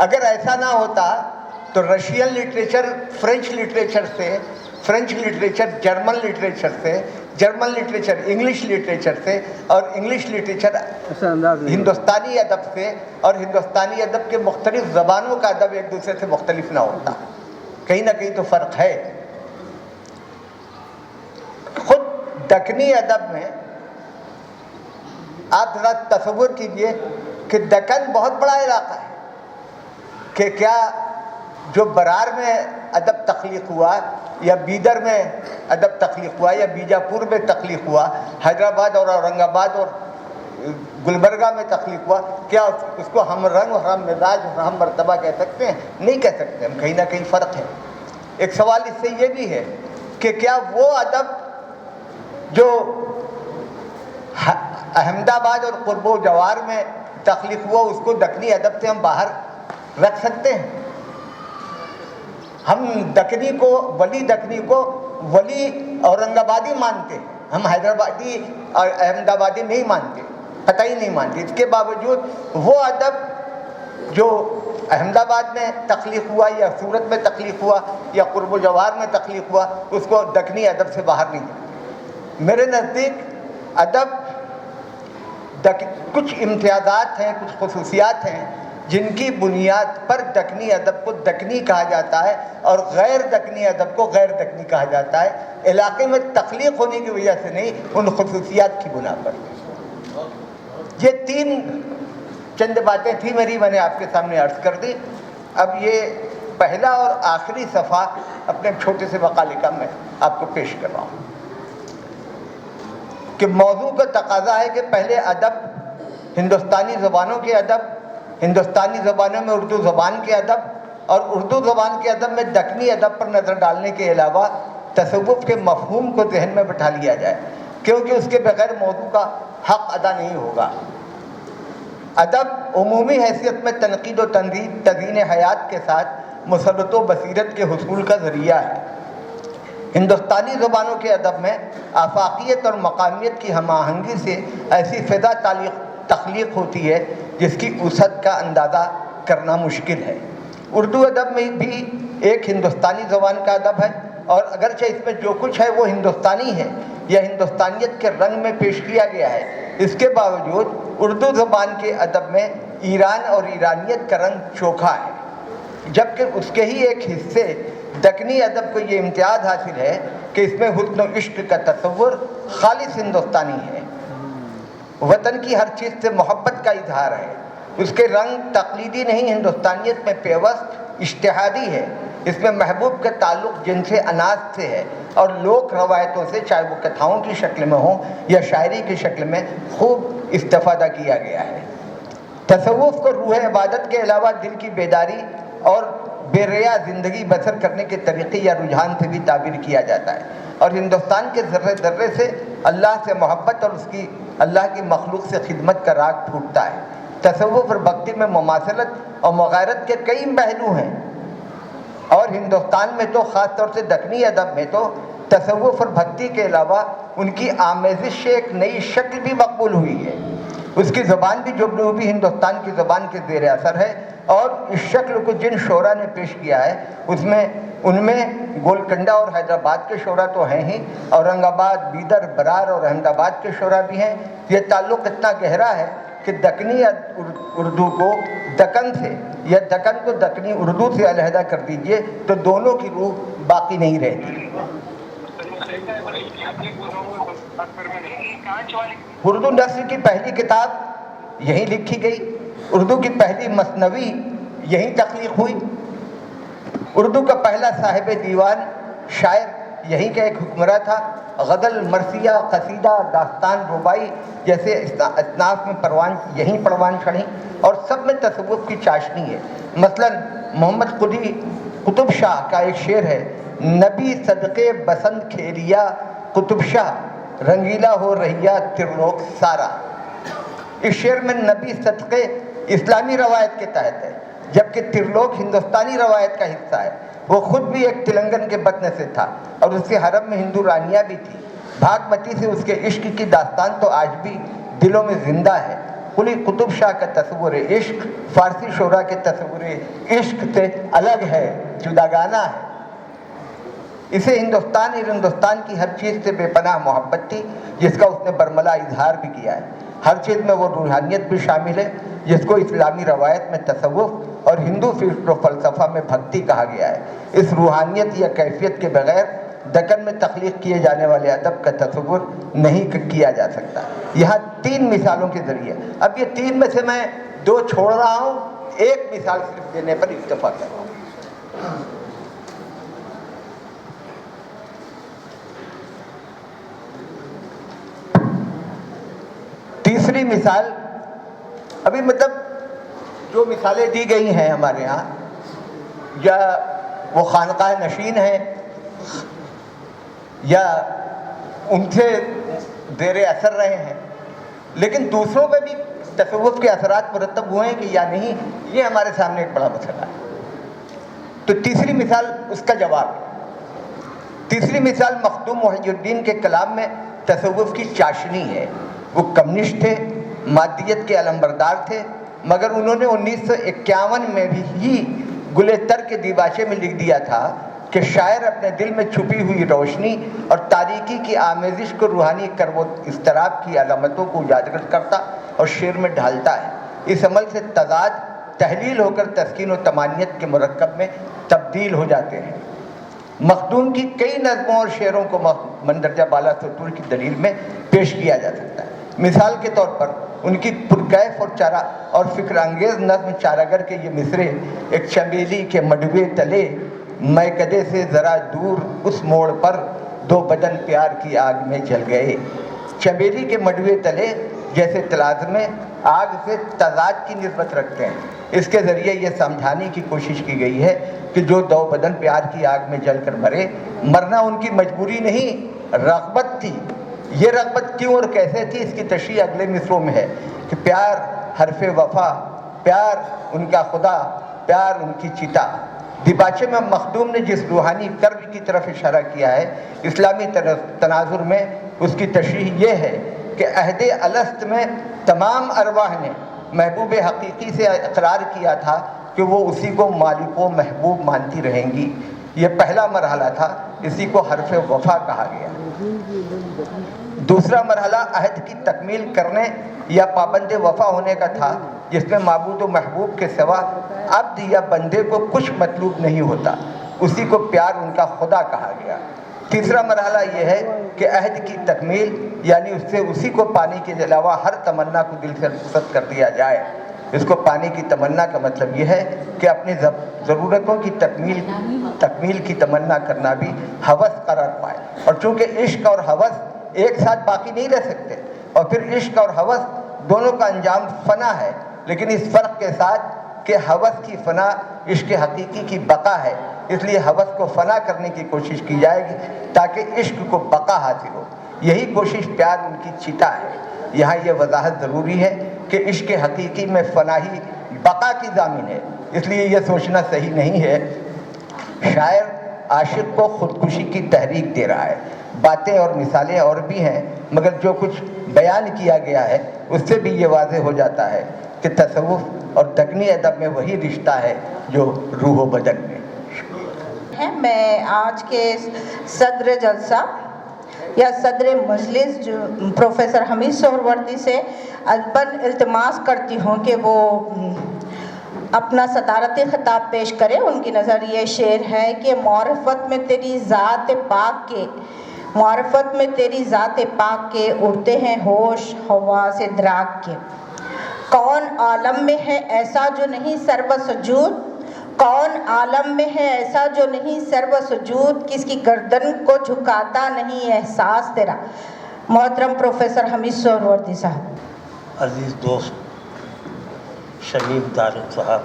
S6: اگر ایسا نہ ہوتا تو رشین لٹریچر فرینچ لٹریچر سے، فرینچ لٹریچر جرمن لٹریچر سے، جرمن لٹریچر انگلش لٹریچر سے، اور انگلش لٹریچر ہندوستانی ادب سے، اور ہندوستانی ادب کے مختلف زبانوں کا ادب ایک دوسرے سے مختلف نہ ہوتا، کہیں نہ کہیں تو فرق ہے۔ خود دکنی ادب میں آپ ذرا تصور کیجئے کہ دکن بہت بڑا علاقہ ہے، کہ کیا جو برار میں ادب تخلیق ہوا، یا بیدر میں ادب تخلیق ہوا، یا بیجاپور میں تخلیق ہوا، حیدرآباد اور اورنگ آباد اور گلبرگہ میں تخلیق ہوا، کیا اس کو ہم رنگ اور ہم مزاج اور ہم مرتبہ کہہ سکتے ہیں؟ نہیں کہہ سکتے ہم، کہیں نہ کہیں فرق ہے۔ ایک سوال اس سے یہ بھی ہے کہ کیا وہ ادب جو احمد آباد اور قرب و جوار میں تخلیق ہوا، اس کو دکنی ادب سے ہم باہر رکھ سکتے ہیں؟ ہم دکنی کو، ولی دکنی کو ولی اورنگ آبادی مانتے ہیں، ہم حیدرآبادی اور احمد آبادی نہیں مانتے، قطعی نہیں مانتے۔ اس کے باوجود وہ ادب جو احمد آباد میں تخلیق ہوا، یا سورت میں تخلیق ہوا، یا قرب و جوار میں تخلیق ہوا، اس کو دکنی ادب سے باہر نہیں ہے۔ میرے نزدیک ادب کچھ امتیازات ہیں، کچھ خصوصیات ہیں جن کی بنیاد پر دکنی ادب کو دکنی کہا جاتا ہے، اور غیر دکنی ادب کو غیر دکنی کہا جاتا ہے، علاقے میں تخلیق ہونے کی وجہ سے نہیں، ان خصوصیات کی بنا پر۔ یہ چند باتیں تھیں میری، میں نے آپ کے سامنے عرض کر دی۔ اب یہ پہلا اور آخری صفحہ اپنے چھوٹے سے مقالے کا میں آپ کو پیش کر رہا ہوں کہ موضوع کا تقاضا ہے کہ پہلے ادب، ہندوستانی زبانوں کے ادب، ہندوستانی زبانوں میں اردو زبان کے ادب، اور اردو زبان کے ادب میں دکنی ادب پر نظر ڈالنے کے علاوہ تصوف کے مفہوم کو ذہن میں بٹھا لیا جائے، کیونکہ اس کے بغیر موضوع کا حق ادا نہیں ہوگا۔ ادب عمومی حیثیت میں تنقید و تزیین حیات کے ساتھ مسلط و بصیرت کے حصول کا ذریعہ ہے۔ ہندوستانی زبانوں کے ادب میں آفاقیت اور مقامیت کی ہم آہنگی سے ایسی فضا تخلیق ہوتی ہے جس کی وسعت کا اندازہ کرنا مشکل ہے۔ اردو ادب میں بھی ایک ہندوستانی زبان کا ادب ہے، اور اگرچہ اس میں جو کچھ ہے وہ ہندوستانی ہے یا ہندوستانیت کے رنگ میں پیش کیا گیا ہے، اس کے باوجود اردو زبان کے ادب میں ایران اور ایرانیت کا رنگ چوکھا ہے، جبکہ اس کے ہی ایک حصے دکنی ادب کو یہ امتیاز حاصل ہے کہ اس میں حسن و عشق کا تصور خالص ہندوستانی ہے، وطن کی ہر چیز سے محبت کا اظہار ہے، اس کے رنگ تقلیدی نہیں، ہندوستانیت میں پیوست اشتہادی ہے۔ اس میں محبوب کا تعلق جن سے اناس سے ہے اور لوک روایتوں سے، چاہے وہ کتھاؤں کی شکل میں ہوں یا شاعری کی شکل میں، خوب استفادہ کیا گیا ہے۔ تصوف کو روح عبادت کے علاوہ دل کی بیداری اور بے ریا زندگی بسر کرنے کے طریقے یا رجحان سے بھی تعبیر کیا جاتا ہے، اور ہندوستان کے ذرے ذرے سے اللہ سے محبت اور اس کی اللہ کی مخلوق سے خدمت کا راگ پھوٹتا ہے۔ تصوف اور بھکتی میں مماثلت اور مغایرت کے کئی پہلو ہیں، اور ہندوستان میں تو خاص طور سے دکنی ادب میں تو تصوف اور بھکتی کے علاوہ ان کی آمیزش سے ایک نئی شکل بھی مقبول ہوئی ہے۔ اس کی زبان بھی جنوبی ہندوستان کی زبان کے زیر اثر ہے، اور اس شکل کو جن شعراء نے پیش کیا ہے ان میں گولکنڈہ اور حیدرآباد کے شعراء تو ہیں ہی، اورنگ آباد، بیدر، برار اور احمد آباد کے شعراء بھی ہیں۔ یہ تعلق اتنا گہرا ہے کہ دکنی اردو کو دکن سے یا دکن کو دکنی اردو سے علیحدہ کر دیجئے تو دونوں کی روح باقی نہیں رہتی۔ اردو نثر کی پہلی کتاب یہیں لکھی گئی، اردو کی پہلی مثنوی یہیں تخلیق ہوئی، اردو کا پہلا صاحب دیوان شاعر یہیں کا ایک حکمراں تھا۔ غزل، مرثیہ، قصیدہ، داستان، ربائی جیسے اصناف میں یہیں پروان چڑھی، اور سب میں تصوف کی چاشنی ہے۔ مثلا محمد قطب شاہ کا ایک شعر ہے، نبی صدقے بسنت کھیلیا قطب شاہ رنگیلا ہو رہیا ترلوک سارا۔ اس شعر میں نبی صدقے اسلامی روایت کے تحت ہے، جبکہ ترلوک ہندوستانی روایت کا حصہ ہے۔ وہ خود بھی ایک تلنگن کے بطن سے تھا، اور اس کے حرم میں ہندو رانیاں بھی تھی۔ بھاگمتی سے اس کے عشق کی داستان تو آج بھی دلوں میں زندہ ہے۔ قلی قطب شاہ کا تصور عشق فارسی شعراء کے تصور عشق سے الگ ہے، جداگانہ ہے۔ اسے ہندوستان کی ہر چیز سے بے پناہ محبت تھی، جس کا اس نے برملا اظہار بھی کیا ہے۔ ہر چیز میں وہ روحانیت بھی شامل ہے، جس کو اسلامی روایت میں تصوف اور ہندو فکر و فلسفہ میں بھکتی کہا گیا ہے۔ اس روحانیت یا کیفیت کے بغیر دکن میں تخلیق کیے جانے والے ادب کا تصور نہیں کیا جا سکتا۔ یہاں 3 مثالوں کے ذریعے، اب یہ 3 میں سے میں 2 چھوڑ رہا ہوں، ایک مثال صرف دینے پر اکتفا کر رہا ہوں۔ تیسری مثال، ابھی مطلب جو مثالیں دی گئی ہیں ہمارے ہاں، یا وہ خانقاہ نشین ہیں یا ان سے زیر اثر رہے ہیں، لیکن دوسروں پہ بھی تصوف کے اثرات مرتب ہوئے ہیں کہ یا نہیں، یہ ہمارے سامنے ایک بڑا مسئلہ ہے۔ تو تیسری مثال اس کا جواب ہے۔ تیسری مثال مخدوم محی الدین کے کلام میں تصوف کی چاشنی ہے۔ وہ کمیونسٹ تھے، مادیت کے علمبردار تھے، مگر انہوں نے 1951 میں بھی ہی گلے تر کے دیباچے میں لکھ دیا تھا کہ شاعر اپنے دل میں چھپی ہوئی روشنی اور تاریکی کی آمیزش کو روحانی کرب و اضطراب کی علامتوں کو اجاگر کرتا اور شعر میں ڈھالتا ہے۔ اس عمل سے تضاد تحلیل ہو کر تسکین و طمانینت کے مرکب میں تبدیل ہو جاتے ہیں۔ مخدوم کی کئی نظموں اور شعروں کو مندرجہ بالا سطور کی دلیل میں پیش کیا جا سکتا ہے۔ مثال کے طور پر ان کی پرکیف اور فکر انگیز نظم چاراگر کے یہ مصرے، ایک چمیلی کے مڈوے تلے میں کدے سے ذرا دور اس موڑ پر 2 بدن پیار کی آگ میں جل گئے۔ چمیلی کے مڈوے تلے جیسے تلازم آگ سے تضاد کی نسبت رکھتے ہیں۔ اس کے ذریعے یہ سمجھانے کی کوشش کی گئی ہے کہ جو 2 بدن پیار کی آگ میں جل کر مرے، مرنا ان کی مجبوری نہیں، رغبت تھی۔ یہ رغبت کیوں اور کیسے تھی، اس کی تشریح اگلے مصروں میں ہے کہ پیار حرف وفا، پیار ان کا خدا، پیار ان کی چتا۔ دیباچے میں مخدوم نے جس روحانی کرب کی طرف اشارہ کیا ہے، اسلامی تناظر میں اس کی تشریح یہ ہے کہ عہد الست میں تمام ارواح نے محبوب حقیقی سے اقرار کیا تھا کہ وہ اسی کو مالک و محبوب مانتی رہیں گی۔ یہ پہلا مرحلہ تھا، اسی کو حرف وفا کہا گیا۔ دوسرا مرحلہ عہد کی تکمیل کرنے یا پابند وفا ہونے کا تھا، جس میں معبود و محبوب کے سوا عبد یا بندے کو کچھ مطلوب نہیں ہوتا، اسی کو پیار ان کا خدا کہا گیا۔ تیسرا مرحلہ یہ ہے کہ عہد کی تکمیل، یعنی اس سے اسی کو پانے کے علاوہ ہر تمنا کو دل سے رخصت کر دیا جائے۔ اس کو پانے کی تمنا کا مطلب یہ ہے کہ اپنی ضرورتوں کی تکمیل کی تمنا کرنا بھی ہوس قرار پائے. اور چونکہ عشق اور ہوس ایک ساتھ باقی نہیں رہ سکتے، اور پھر عشق اور ہوس دونوں کا انجام فنا ہے، لیکن اس فرق کے ساتھ کہ ہوس کی فنا عشق حقیقی کی بقا ہے، اس لیے ہوس کو فنا کرنے کی کوشش کی جائے گی تاکہ عشق کو بقا حاصل ہو. یہی کوشش پیار ان کی چھٹا ہے. یہاں یہ وضاحت ضروری ہے کہ عشق حقیقی میں فناہی بقا کی ضامن ہے، اس لیے یہ سوچنا صحیح نہیں ہے. شاعر عاشق کو خودکشی کی تحریک دے رہا ہے. باتیں اور مثالیں اور بھی ہیں، مگر جو کچھ بیان کیا گیا ہے اس سے بھی یہ واضح ہو جاتا ہے کہ تصوف اور دکنی ادب میں وہی رشتہ ہے جو روح و بدن میں.
S2: میں آج کے صدر جلسہ یا صدر مجلس جو پروفیسر حمید سہروردی سے ادباً التماس کرتی ہوں کہ وہ اپنا صدارتی خطاب پیش کرے. ان کی نظر یہ شعر ہے کہ معرفت میں تیری ذات پاک کے اڑتے ہیں ہوش حواس ادراک کے. کون عالم میں ہے ایسا جو نہیں سرو سجود، کون عالم میں ہے ایسا جو نہیں سرو سجود، کس کی گردن کو جھکاتا نہیں احساس تیرا. محترم پروفیسر حمید سہروردی صاحب.
S8: عزیز دوست شمیم طارق صاحب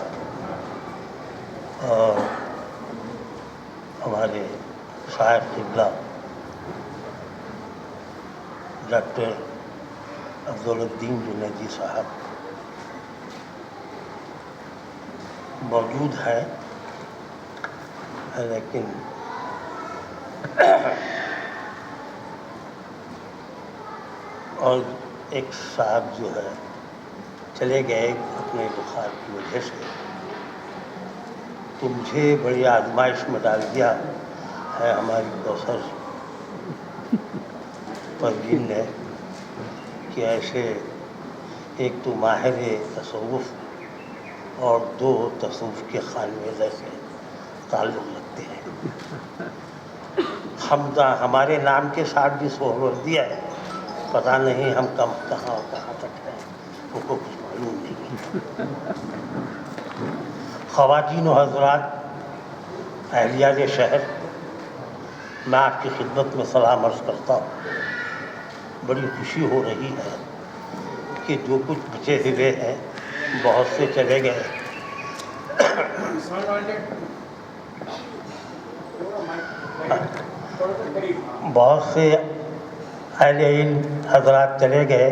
S8: اور ہمارے صاحب قبلہ ڈاکٹر عبدالدین جنیدی صاحب موجود ہے، لیکن اور ایک صاحب جو ہے چلے گئے اپنے بخار کی وجہ سے، تو مجھے بڑی آزمائش میں ڈال دیا ہے ہماری کوثر پروین نے کہ ایسے ایک تو ماہر تصوف اور دو تصوف کے خانوادے سے تعلق رکھتے ہیں. ہمارے نام کے ساتھ بھی سہروردی ہے، پتہ نہیں ہم کہاں تک ہیں، ان کو کچھ معلوم نہیں. خواتین و حضرات اہلیہ شہر، میں آپ کی خدمت میں سلام عرض کرتا ہوں. بڑی خوشی ہو رہی ہے کہ جو کچھ بچے ہوئے ہیں بہت سے چلے گئے، بہت سے اہل علم حضرات چلے گئے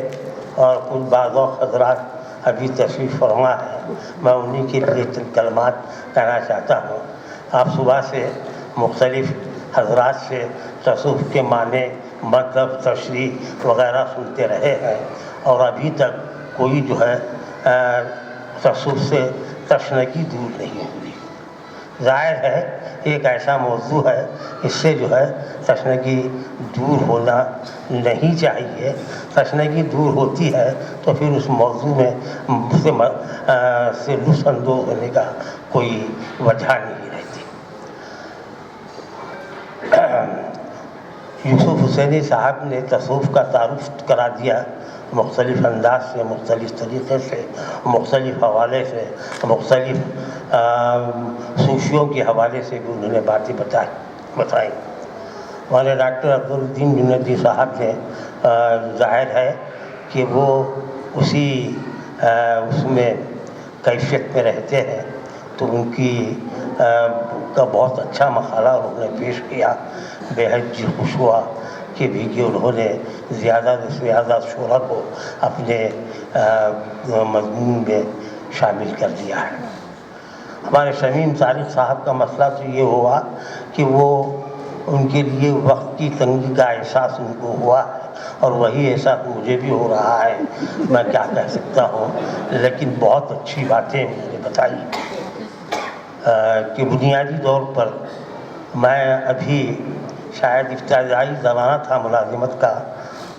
S8: اور کچھ بعض حضرات ابھی تشریف فرما ہے. میں انہی کے لیے چند کلمات کہنا چاہتا ہوں. آپ صبح سے مختلف حضرات سے تصوف کے معنی، مطلب، تشریح وغیرہ سنتے رہے ہیں، اور ابھی تک کوئی جو ہے تصوف سے تشنگی دور نہیں ہوئی. ظاہر ہے ایک ایسا موضوع ہے، اس سے جو ہے تشنگی دور ہونا نہیں چاہیے. تشنگی دور ہوتی ہے تو پھر اس موضوع میں سے لطف اندوز ہونے کا کوئی وجہ نہیں رہتی. یوسف حسینی صاحب نے تصوف کا تعارف کرا دیا مختلف انداز سے، مختلف طریقے سے، مختلف حوالے سے، مختلف صوفیوں کے حوالے سے بھی انہوں نے باتیں بتائیں. ہمارے ڈاکٹر عبدالدین جنیدی صاحب نے ظاہر ہے کہ وہ اس میں کیفیت میں رہتے ہیں، تو ان کی کا بہت اچھا مقالہ انہوں نے پیش کیا. بے حد جی خوش ہوا کہ بھی کہ انہوں نے زیادہ سے زیادہ شعراء کو اپنے مضمون میں شامل کر دیا ہے. ہمارے شمیم طارق صاحب کا مسئلہ تو یہ ہوا کہ وہ ان کے لیے وقت کی تنگی کا احساس ان کو ہوا ہے، اور وہی احساس مجھے بھی ہو رہا ہے. میں کیا کہہ سکتا ہوں، لیکن بہت اچھی باتیں انہوں نے بتائی کہ بنیادی طور پر میں ابھی شاید ابتدائی زمانہ تھا ملازمت کا،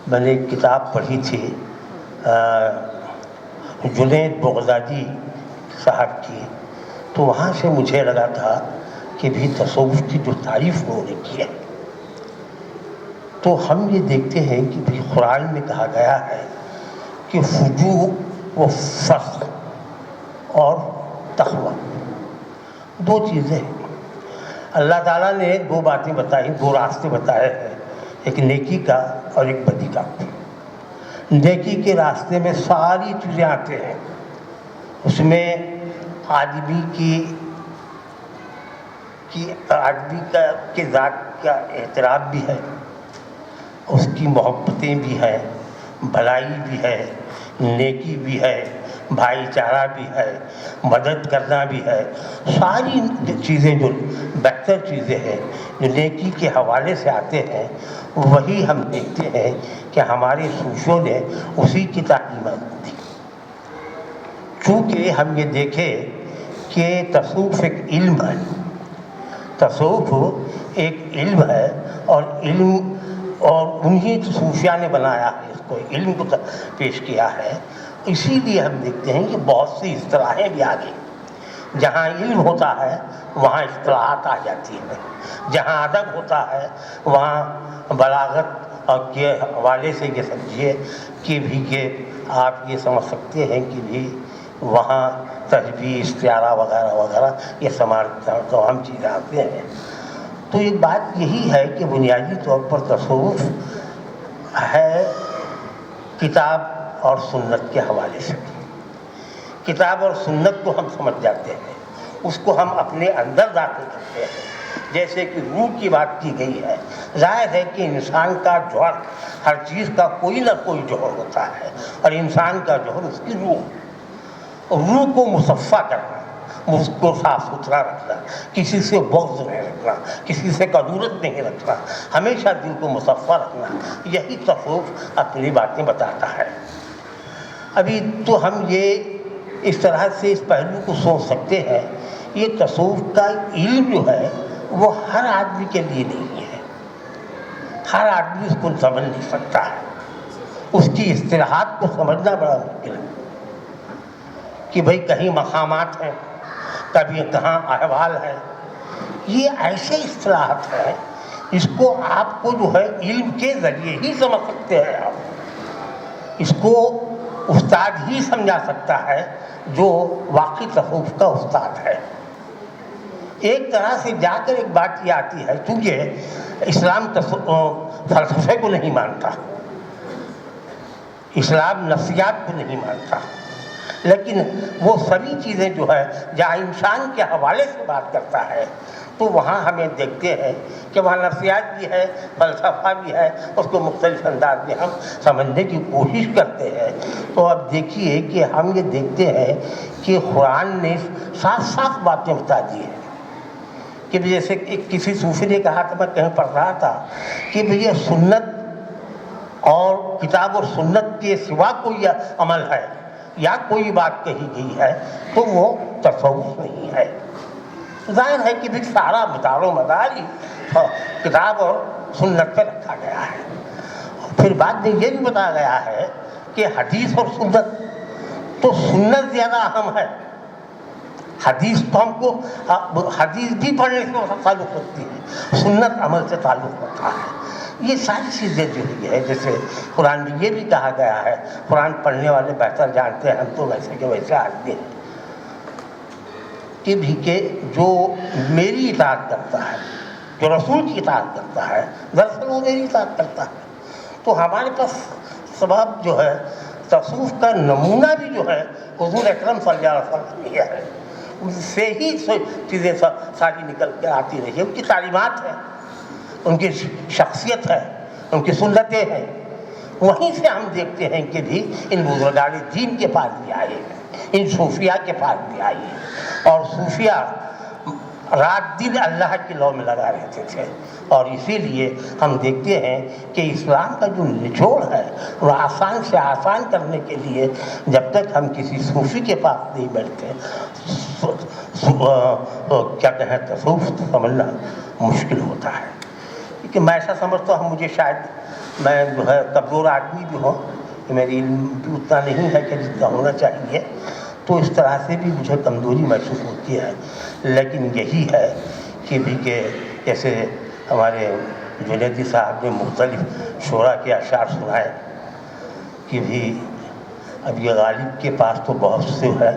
S8: میں نے ایک کتاب پڑھی تھی جنید بغدادی صاحب کی، تو وہاں سے مجھے لگا تھا کہ بھی تصوف کی جو تعریف انہوں نے کی ہے، تو ہم یہ دیکھتے ہیں کہ بھی قرآن میں کہا گیا ہے کہ فجور و فسق دو چیزیں ہیں. اللہ تعالیٰ نے دو باتیں بتائی, دو راستے بتائے ہیں, ایک نیکی کا اور ایک بدی کا. نیکی کے راستے میں ساری چیزیں آتے ہیں, اس میں آدمی کے ذات کا احترام بھی ہے, اس کی محبتیں بھی ہیں, بھلائی بھی ہے, نیکی بھی ہے, بھائی چارہ بھی ہے, مدد کرنا بھی ہے. ساری چیزیں جو بہتر چیزیں ہیں جو نیکی کے حوالے سے آتے ہیں, وہی ہم دیکھتے ہیں کہ ہمارے صوفیوں نے اسی کی تعلیمات دی. چونکہ ہم یہ دیکھیں کہ تصوف ایک علم ہے, تصوف ایک علم ہے, اور انہی صوفیہ نے بنایا ہے, اس کو علم کو پیش کیا ہے. اسی لیے ہم دیکھتے ہیں کہ بہت سی اصطلاحیں بھی آ گئی. جہاں علم ہوتا ہے وہاں اصطلاحات آ جاتی ہیں, جہاں ادب ہوتا ہے وہاں بلاغت اور کے حوالے سے یہ سمجھیے کہ آپ یہ سمجھ سکتے ہیں کہ بھی وہاں تشبیہ, استعارہ وغیرہ وغیرہ یہ تمام چیزیں آتے ہیں. تو ایک بات یہی ہے کہ بنیادی طور پر تصوف ہے کتاب اور سنت کے حوالے سے. کتاب اور سنت کو ہم سمجھ جاتے ہیں, اس کو ہم اپنے اندر داخل کرتے ہیں. جیسے کہ روح کی بات کی گئی ہے, ظاہر ہے کہ انسان کا جوہر, ہر چیز کا کوئی نہ کوئی جوہر ہوتا ہے, اور انسان کا جوہر اس کی روح کو مصفا کرنا, اس کو صاف ستھرا رکھنا, کسی سے بغض نہیں رکھنا, کسی سے کدورت نہیں رکھنا, ہمیشہ دل کو مصفا رکھنا, یہی تصوف اپنی باتیں بتاتا ہے. ابھی تو ہم یہ اس طرح سے اس پہلو کو سوچ سکتے ہیں, یہ تصوف کا علم جو ہے وہ ہر آدمی کے لیے نہیں ہے, ہر آدمی اس کو سمجھ نہیں سکتا ہے. اس کی اصطلاحات کو سمجھنا بڑا مشکل ہے کہ بھئی کہیں مقامات ہیں, کبھی کہاں احوال ہے. یہ ایسے اصطلاحات ہیں اس کو آپ کو جو ہے علم کے ذریعے ہی سمجھ سکتے ہیں. آپ اس کو استاد ہی سمجھا سکتا ہے جو واقعی تصوف کا استاد ہے. ایک طرح سے جا کر ایک بات یہ آتی ہے, کیونکہ اسلام فلسفے کو نہیں مانتا, اسلام نفسیات کو نہیں مانتا, لیکن وہ سبھی چیزیں جو ہے جہاں انسان کے حوالے سے بات کرتا ہے تو وہاں ہمیں دیکھتے ہیں کہ وہاں نفسیات بھی ہے, فلسفہ بھی ہے, اس کو مختلف انداز میں ہم سمجھنے کی کوشش کرتے ہیں. تو اب دیکھیے کہ ہم یہ دیکھتے ہیں کہ قرآن نے صاف صاف باتیں بتا دی ہیں کہ جیسے کسی صوفی نے کہا تھا, میں کہیں پڑھ رہا تھا کہ بھئی سنت اور کتاب اور سنت کے سوا کوئی عمل ہے یا کوئی بات کہی گئی ہے تو وہ تصوف نہیں ہے. ظاہر ہے کہ بھی سارا مدار و مدار ہی کتاب اور سنت پہ رکھا گیا ہے. پھر بعد میں یہ بھی بتایا گیا ہے کہ حدیث اور سنت, تو سنت زیادہ اہم ہے. حدیث تو ہم کو حدیث بھی پڑھنے سے تعلق رکھتی ہے, سنت عمل سے تعلق رکھتا ہے. یہ ساری چیزیں جو ہے, جیسے قرآن میں یہ بھی کہا گیا ہے, قرآن پڑھنے والے بہتر جانتے ہیں, ہم تو ویسے کے ویسے آدمی ہیں, کہ جو میری اطاعت کرتا ہے, جو رسول کی اطاعت کرتا ہے, دراصل وہ میری اطاعت کرتا ہے. تو ہمارے پاس سبب جو ہے تصوف کا نمونہ بھی جو ہے حضور اکرم صلی اللہ علیہ وسلم ہے, ان سے ہی چیزیں ساری نکل کے آتی رہی ہے. ان کی تعلیمات ہیں, ان کی شخصیت ہے, ان کی سنتیں ہیں, وہیں سے ہم دیکھتے ہیں کہ بھی ان بزرگان دین کے پاس بھی آئے ہیں, ان صوفیہ کے پاس بھی آئے ہیں. اور صوفیہ رات دن اللہ کی لو میں لگا رہتے تھے, اور اسی لیے ہم دیکھتے ہیں کہ اسلام کا جو نچوڑ ہے وہ آسان سے آسان کرنے کے لیے جب تک ہم کسی صوفی کے پاس نہیں بیٹھتے کیا کہیں تصوف سمجھنا مشکل ہوتا ہے. کہ میں ایسا سمجھتا ہوں, مجھے شاید میں جو ہے کمزور آدمی بھی ہوں, کہ میری علم بھی اتنا نہیں ہے کہ جتنا ہونا چاہیے, تو اس طرح سے بھی مجھے کمزوری محسوس ہوتی ہے. لیکن یہی ہے کہ جیسے ہمارے جنیدی صاحب نے مختلف شعراء کے اشعار سنائے کہ بھی اب یہ غالب کے پاس تو بہت سے ہے,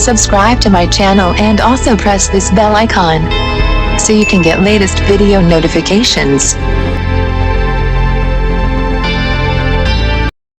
S9: Subscribe to my channel and also press this bell icon so you can get latest video notifications.